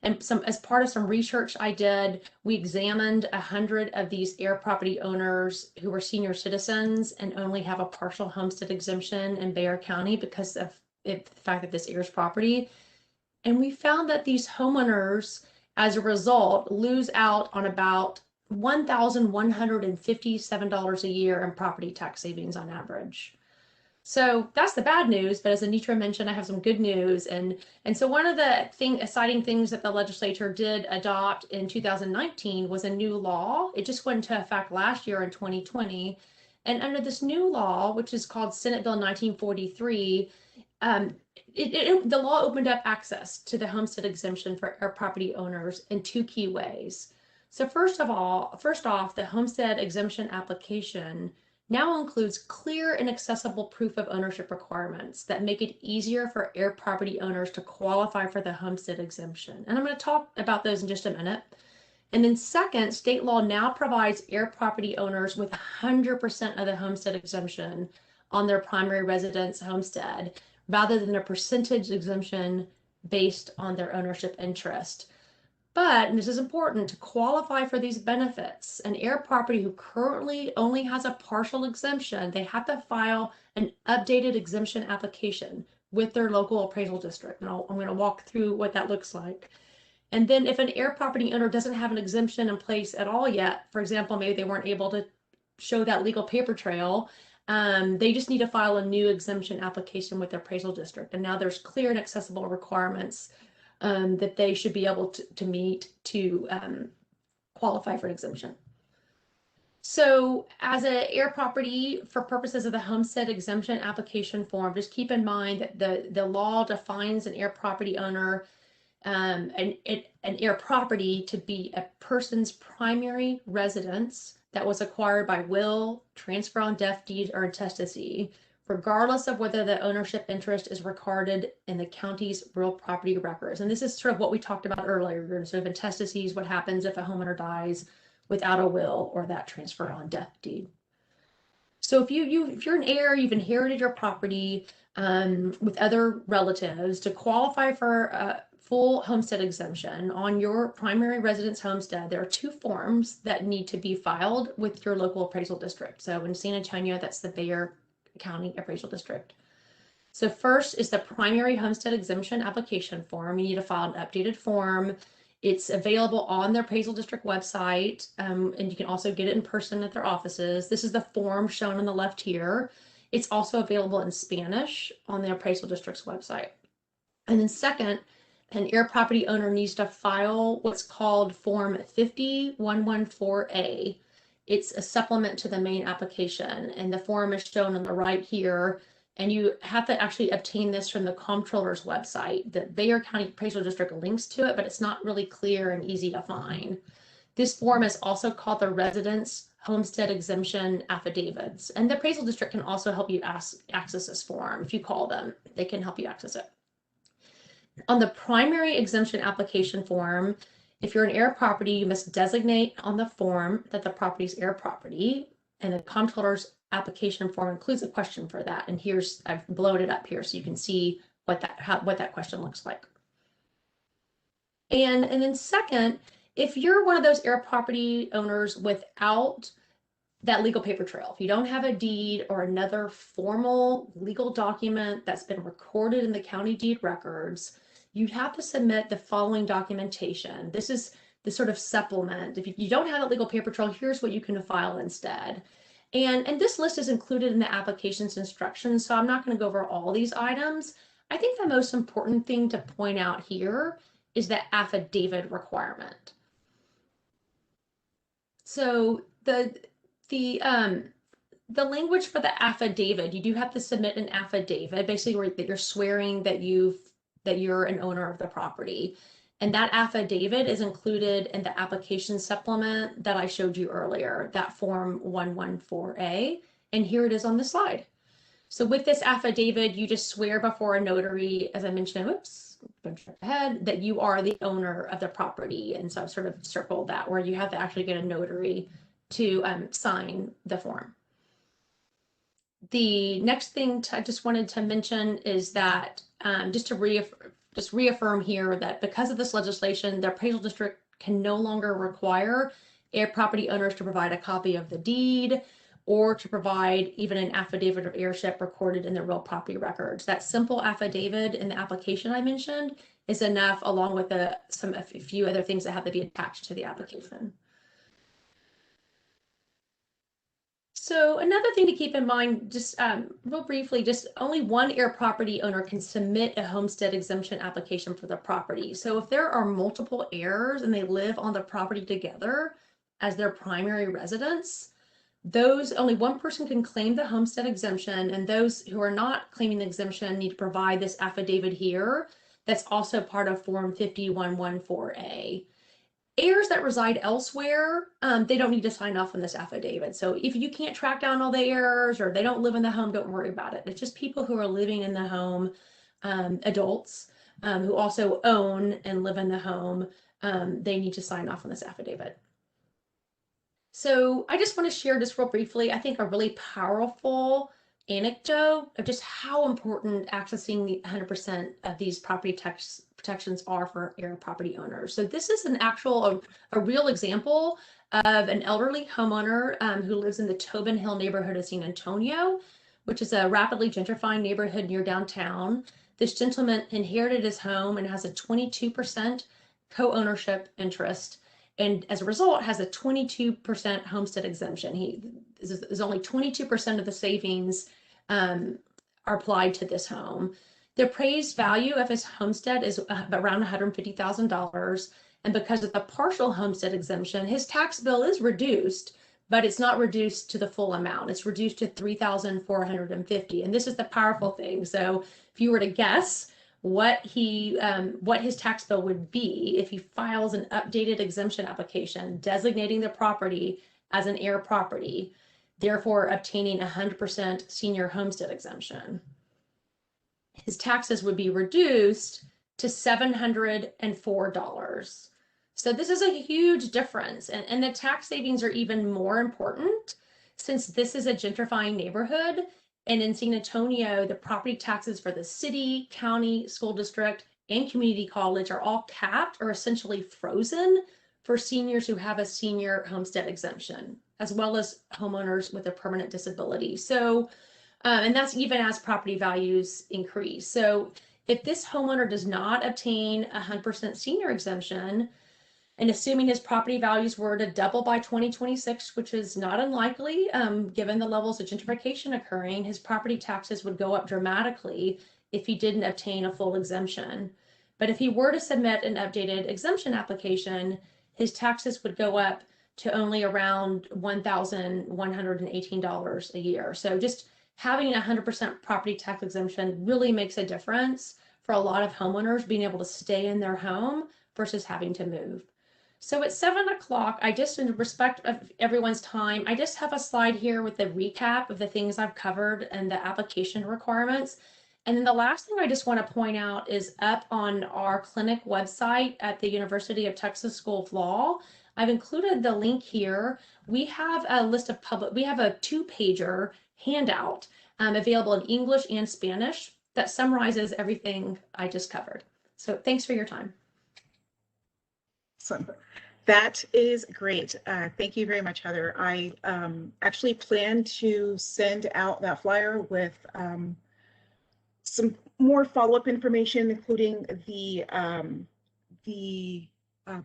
And as part of some research I did, we examined 100 of these heir property owners who were senior citizens and only have a partial homestead exemption in Bexar County because of the fact that this heirs property. And we found that these homeowners, as a result, lose out on about $1,157 a year in property tax savings on average. So that's the bad news, but as Anitra mentioned, I have some good news. And so one of the exciting things that the legislature did adopt in 2019 was a new law. It just went into effect last year in 2020. And under this new law, which is called Senate Bill 1943, the law opened up access to the homestead exemption for heir property owners in 2 key ways. So first off, the homestead exemption application now includes clear and accessible proof of ownership requirements that make it easier for heir property owners to qualify for the homestead exemption. And I'm going to talk about those in just a minute. And then second, state law now provides heir property owners with 100% of the homestead exemption on their primary residence homestead, rather than a percentage exemption based on their ownership interest. But, and this is important, to qualify for these benefits, an heir property who currently only has a partial exemption, they have to file an updated exemption application with their local appraisal district. And I'm going to walk through what that looks like. And then if an heir property owner doesn't have an exemption in place at all yet, for example, maybe they weren't able to show that legal paper trail, they just need to file a new exemption application with their appraisal district. And now there's clear and accessible requirements that they should be able to meet to qualify for an exemption. So as an heir property, for purposes of the homestead exemption application form, just keep in mind that the law defines an heir property owner, an heir property to be a person's primary residence that was acquired by will, transfer on death deed, or intestacy, regardless of whether the ownership interest is recorded in the county's real property records. And this is sort of what we talked about earlier, sort of intestacies, what happens if a homeowner dies without a will or that transfer on death deed. So if you're an heir, you've inherited your property with other relatives, to qualify for a full homestead exemption on your primary residence homestead, there are two forms that need to be filed with your local appraisal district. So in San Antonio, that's the Bexar County Appraisal District. So first is the primary homestead exemption application form. You need to file an updated form. It's available on their appraisal district website, and you can also get it in person at their offices. This is the form shown on the left here. It's also available in Spanish on the appraisal district's website. And then second, an heir property owner needs to file what's called Form 50114A. It's a supplement to the main application, and the form is shown on the right here. And you have to actually obtain this from the comptroller's website. The Bexar County Appraisal District links to it, but it's not really clear and easy to find. This form is also called the Residence Homestead Exemption Affidavits. And the appraisal district can also help you access this form. If you call them, they can help you access it. On the primary exemption application form, if you're an heir property, you must designate on the form that the property is heir property, and the comptroller's application form includes a question for that. And I've blown it up here so you can see what that question looks like. And then second, if you're one of those heir property owners without that legal paper trail, if you don't have a deed or another formal legal document that's been recorded in the county deed records, you have to submit the following documentation. This is the sort of supplement. If you don't have a legal paper trail, here's what you can file instead. And this list is included in the application's instructions, so I'm not going to go over all these items. I think the most important thing to point out here is the affidavit requirement. So the language for the affidavit, you do have to submit an affidavit, basically that you're swearing that you're an owner of the property. And that affidavit is included in the application supplement that I showed you earlier, that form 114A, and here it is on the slide. So with this affidavit, you just swear before a notary, as I mentioned, that you are the owner of the property. And so I've sort of circled that, where you have to actually get a notary to sign the form. The next thing I just wanted to mention is that just to reaffirm here that because of this legislation, the appraisal district can no longer require heir property owners to provide a copy of the deed or to provide even an affidavit of heirship recorded in the real property records. That simple affidavit in the application I mentioned is enough, along with a few other things that have to be attached to the application. So another thing to keep in mind, just real briefly, just only one heir property owner can submit a homestead exemption application for the property. So if there are multiple heirs and they live on the property together as their primary residence, only one person can claim the homestead exemption, and those who are not claiming the exemption need to provide this affidavit here. That's also part of Form 50114A. Heirs that reside elsewhere, they don't need to sign off on this affidavit. So if you can't track down all the heirs or they don't live in the home, don't worry about it. It's just people who are living in the home, adults who also own and live in the home, they need to sign off on this affidavit. So I just want to share just real briefly, I think a really powerful anecdote of just how important accessing the 100% of these property tax protections are for heir property owners. So this is an actual, a real example of an elderly homeowner who lives in the Tobin Hill neighborhood of San Antonio, which is a rapidly gentrifying neighborhood near downtown. This gentleman inherited his home and has a 22% co-ownership interest, and as a result has a 22% homestead exemption. He is only 22% of the savings are applied to this home. The appraised value of his homestead is around $150,000. And because of the partial homestead exemption, his tax bill is reduced, but it's not reduced to the full amount. It's reduced to $3,450. And this is the powerful thing. So if you were to guess what his tax bill would be if he files an updated exemption application designating the property as an heir property, therefore obtaining 100% senior homestead exemption, his taxes would be reduced to $704. So this is a huge difference. And the tax savings are even more important since this is a gentrifying neighborhood. And in San Antonio, the property taxes for the city, county, school district, and community college are all capped or essentially frozen for seniors who have a senior homestead exemption, as well as homeowners with a permanent disability. So, and that's even as property values increase. So if this homeowner does not obtain 100% senior exemption, and assuming his property values were to double by 2026, which is not unlikely, given the levels of gentrification occurring, his property taxes would go up dramatically if he didn't obtain a full exemption. But if he were to submit an updated exemption application, his taxes would go up to only around $1,118 a year. So just having a 100% property tax exemption really makes a difference for a lot of homeowners being able to stay in their home versus having to move. So at 7 o'clock, I just, in respect of everyone's time, I just have a slide here with a recap of the things I've covered and the application requirements. And then the last thing I just want to point out is up on our clinic website at the University of Texas School of Law. I've included the link here. We have a list of we have a 2-pager handout available in English and Spanish that summarizes everything I just covered. So thanks for your time. So that is great. Thank you very much, Heather. I actually plan to send out that flyer with some more follow-up information, including the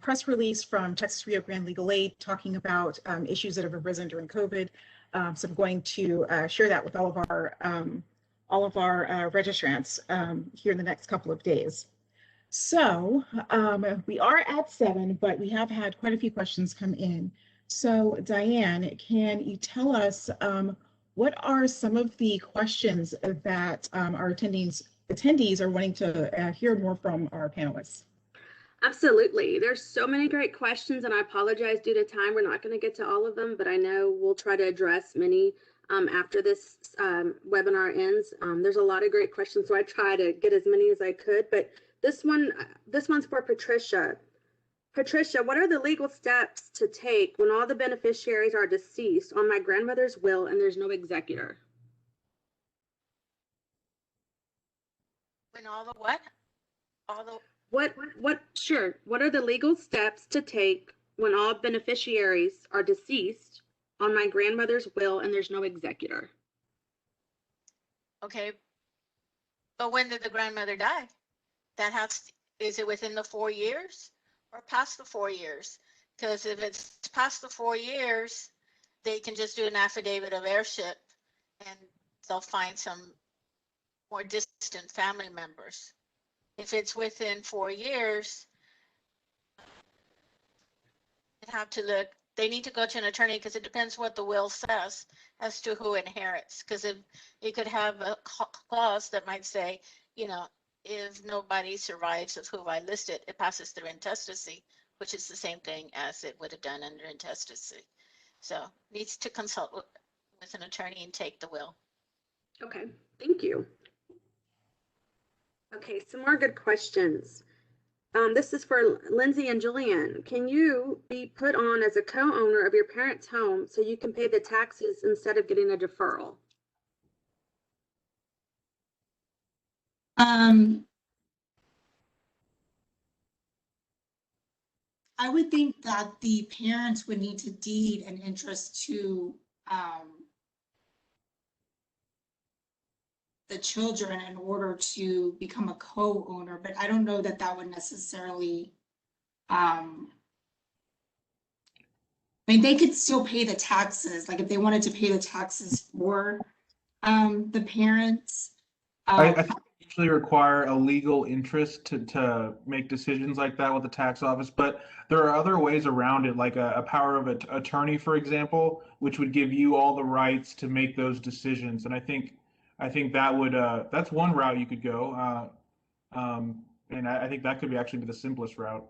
press release from Texas Rio Grande Legal Aid talking about issues that have arisen during COVID. So I'm going to share that with all of our registrants here in the next couple of days. So we are at 7, but we have had quite a few questions come in. So Diane, can you tell us what are some of the questions that our attendees are wanting to hear more from our panelists? Absolutely. There's so many great questions, and I apologize due to time. We're not going to get to all of them, but I know we'll try to address many after this webinar ends. There's a lot of great questions, so I try to get as many as I could, but this one's for Patricia. Patricia, what are the legal steps to take when all the beneficiaries are deceased on my grandmother's will and there's no executor? When all the what? All the Sure. What are the legal steps to take when all beneficiaries are deceased on my grandmother's will and there's no executor? Okay. But when did the grandmother die? Is it within the 4 years or past the 4 years? Because if it's past the 4 years, they can just do an affidavit of heirship and they'll find some more distant family members. If it's within 4 years, they need to go to an attorney because it depends what the will says as to who inherits. Because if you could have a clause that might say, if nobody survives of who I listed, it passes through intestacy, which is the same thing as it would have done under intestacy. So needs to consult with an attorney and take the will. Okay, thank you. Okay, some more good questions. This is for Lindsey and Julian. Can you be put on as a co-owner of your parents' home so you can pay the taxes instead of getting a deferral? I would think that the parents would need to deed an interest to the children in order to become a co-owner, but I don't know that that would necessarily, I mean, they could still pay the taxes, like if they wanted to pay the taxes for the parents. I think they usually require a legal interest to make decisions like that with the tax office, but there are other ways around it, like a power of attorney, for example, which would give you all the rights to make those decisions. And I think that would that's one route you could go, and I think that could be actually the simplest route.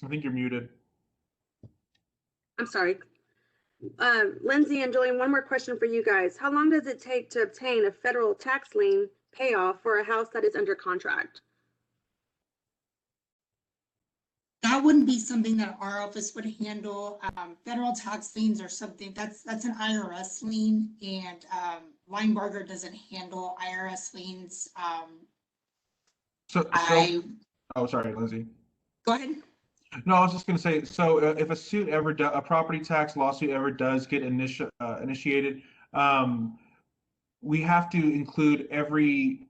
I think you're muted. I'm sorry. Lindsay and Julian, one more question for you guys. How long does it take to obtain a federal tax lien payoff for a house that is under contract? That wouldn't be something that our office would handle. Federal tax liens are something that's an IRS lien, and Weinberger doesn't handle IRS liens. Oh, sorry, Lindsay. Go ahead. No, I was just going to say, so if a property tax lawsuit ever does get initiated, we have to include every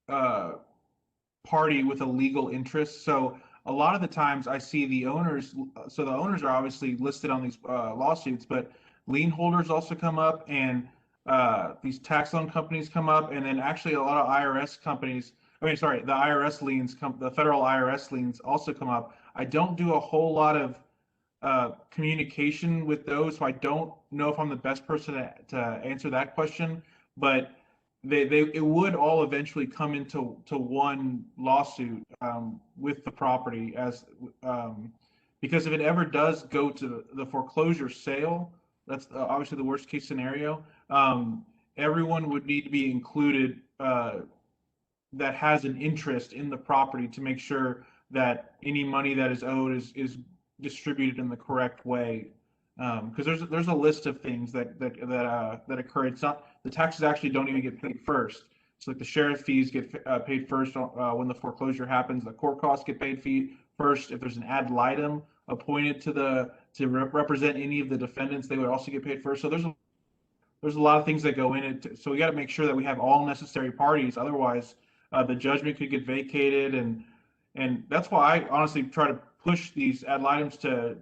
party with a legal interest. So a lot of the times I see the owners, so the owners are obviously listed on these lawsuits, but lien holders also come up, and these tax loan companies come up, and then actually a lot of IRS companies, the IRS liens, the federal IRS liens also come up. I don't do a whole lot of communication with those, so I don't know if I'm the best person to answer that question, but it would all eventually come into one lawsuit with the property, as because if it ever does go to the foreclosure sale, that's obviously the worst case scenario. Everyone would need to be included that has an interest in the property to make sure that any money that is owed is distributed in the correct way. Because there's a list of things that occur. It's not, the taxes actually don't even get paid first. It's like the sheriff fees get paid first when the foreclosure happens. The court costs get paid first. If there's an ad litem appointed to represent any of the defendants, they would also get paid first. So there's a lot of things that go in it. So we got to make sure that we have all necessary parties. Otherwise, the judgment could get vacated, and that's why I honestly try to push these ad litems to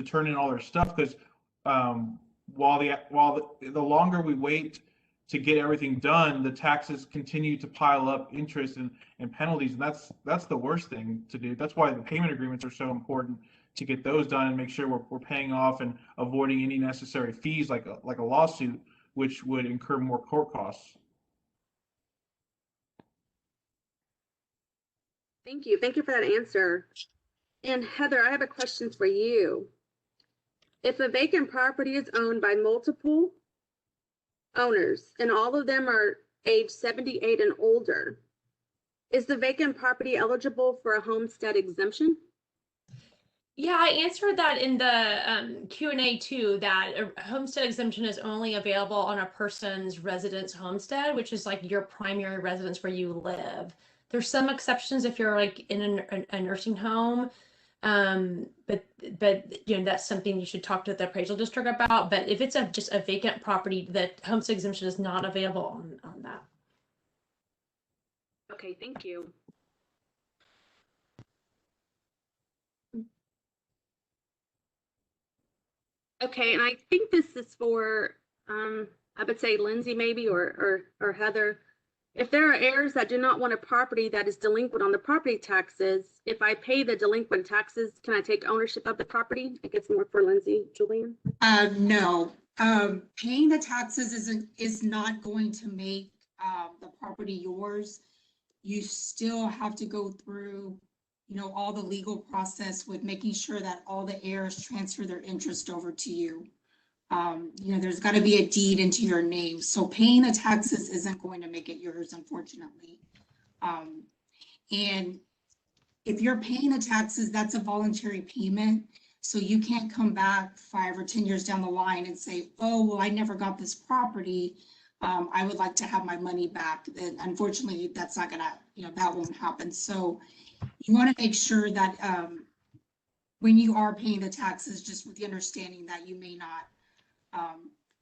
turn in all their stuff, because while the longer we wait to get everything done, the taxes continue to pile up interest and penalties, and that's the worst thing to do. That's why the payment agreements are so important, to get those done and make sure we're paying off and avoiding any necessary fees like a lawsuit, which would incur more court costs. Thank you. Thank you for that answer. And Heather, I have a question for you. If a vacant property is owned by multiple owners and all of them are age 78 and older, is the vacant property eligible for a homestead exemption? Yeah, I answered that in the Q&A too, that a homestead exemption is only available on a person's residence homestead, which is like your primary residence where you live. There's some exceptions if you're like in a nursing home, but you know, that's something you should talk to the appraisal district about. But if it's just a vacant property, the homestead exemption is not available on that. Okay, thank you. Okay, and I think this is for, I would say Lindsay maybe, or Heather. If there are heirs that do not want a property that is delinquent on the property taxes, if I pay the delinquent taxes, can I take ownership of the property? I guess more for Lindsay. Julian? No, paying the taxes is not going to make the property yours. You still have to go through, you know, all the legal process with making sure that all the heirs transfer their interest over to you. You know, there's got to be a deed into your name. So paying the taxes isn't going to make it yours, unfortunately. And if you're paying the taxes, that's a voluntary payment. So you can't come back 5 or 10 years down the line and say, oh, well, I never got this property. I would like to have my money back. And unfortunately, that's not gonna, that won't happen. So you want to make sure that when you are paying the taxes, just with the understanding that you may not,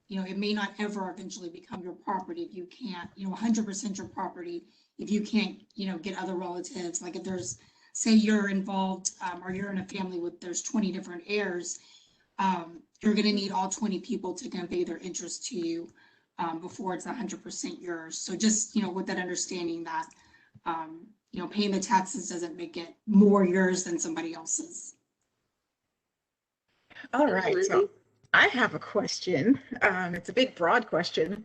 it may not ever eventually become your property if you can't, 100% your property, if you can't, get other relatives. Like if there's, say you're involved or you're in a family with, there's 20 different heirs, you're going to need all 20 people to convey their interest to you before it's 100% yours. So just, with that understanding that, paying the taxes doesn't make it more yours than somebody else's. All right, Lindsay. so I have a question. It's a big, broad question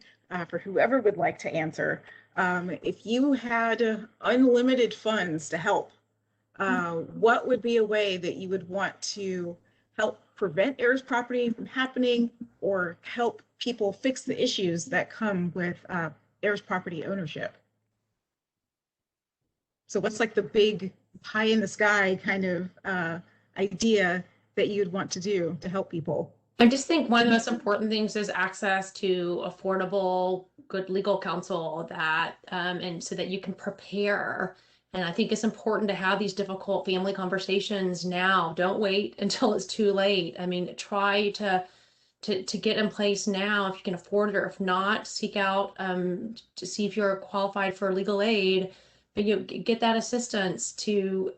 for whoever would like to answer. If you had unlimited funds to help, what would be a way that you would want to help prevent heirs property from happening or help people fix the issues that come with heirs property ownership? So what's like the big pie in the sky kind of idea that you'd want to do to help people? I just think one of the most important things is access to affordable, good legal counsel that, and so that you can prepare. And I think it's important to have these difficult family conversations now. Don't wait until it's too late. I mean, try to get in place now if you can afford it, or if not, seek out to see if you're qualified for legal aid. But you get that assistance to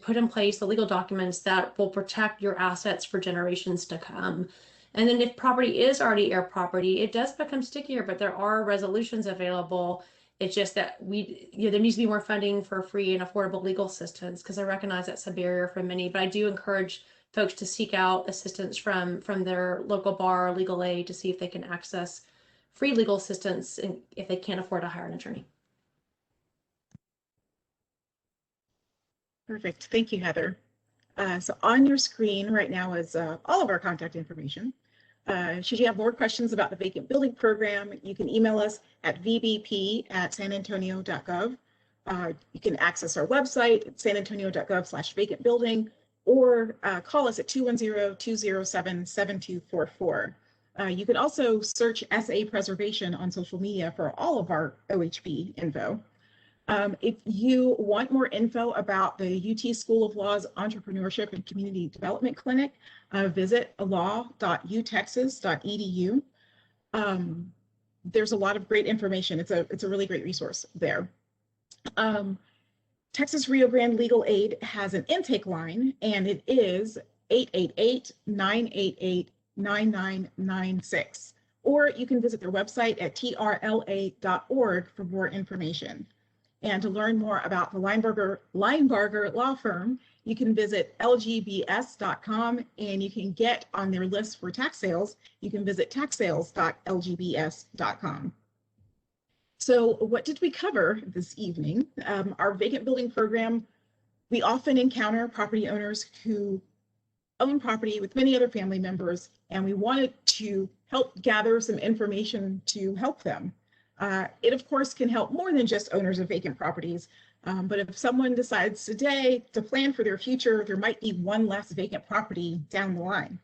put in place the legal documents that will protect your assets for generations to come. And then if property is already heir property, it does become stickier, but there are resolutions available. It's just that there needs to be more funding for free and affordable legal assistance, because I recognize that's a barrier for many. But I do encourage folks to seek out assistance from their local bar or legal aid to see if they can access free legal assistance and if they can't afford to hire an attorney. Perfect. Thank you, Heather. So on your screen right now is all of our contact information. Should you have more questions about the vacant building program, you can email us at vbp@sanantonio.gov. You can access our website at sanantonio.gov/vacant building, or call us at 210-207-7244. You can also search SA Preservation on social media for all of our OHB info. If you want more info about the UT School of Law's Entrepreneurship and Community Development Clinic, visit law.utexas.edu. There's a lot of great information. It's a really great resource there. Texas Rio Grande Legal Aid has an intake line, and it is 888-988-9996. Or you can visit their website at trla.org for more information. And to learn more about the Linebarger Law Firm, you can visit lgbs.com, and you can get on their list for tax sales. You can visit taxsales.lgbs.com. So what did we cover this evening? Our vacant building program, we often encounter property owners who own property with many other family members, and we wanted to help gather some information to help them. It, of course, can help more than just owners of vacant properties, but if someone decides today to plan for their future, there might be one less vacant property down the line.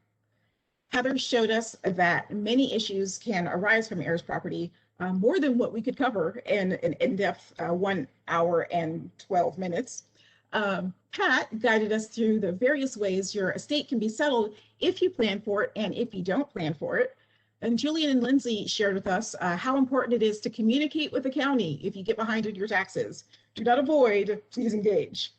Heather showed us that many issues can arise from heirs property, more than what we could cover in an in-depth 1 hour and 12 minutes. Pat guided us through the various ways your estate can be settled if you plan for it and if you don't plan for it. And Julian and Lindsey shared with us how important it is to communicate with the county if you get behind on your taxes. Do not avoid, please engage.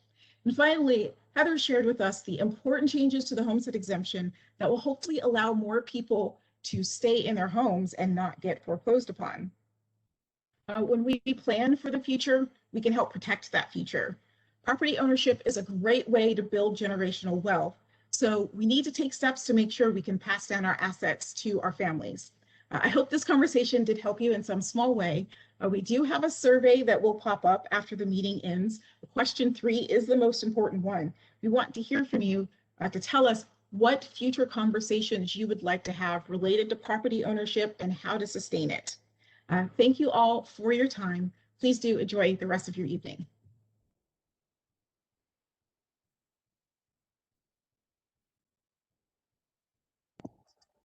And finally, Heather shared with us the important changes to the homestead exemption that will hopefully allow more people to stay in their homes and not get foreclosed upon. When we plan for the future, we can help protect that future. Property ownership is a great way to build generational wealth. So we need to take steps to make sure we can pass down our assets to our families. I hope this conversation did help you in some small way. We do have a survey that will pop up after the meeting ends. Question 3 is the most important one. We want to hear from you to tell us what future conversations you would like to have related to property ownership and how to sustain it. Thank you all for your time. Please do enjoy the rest of your evening.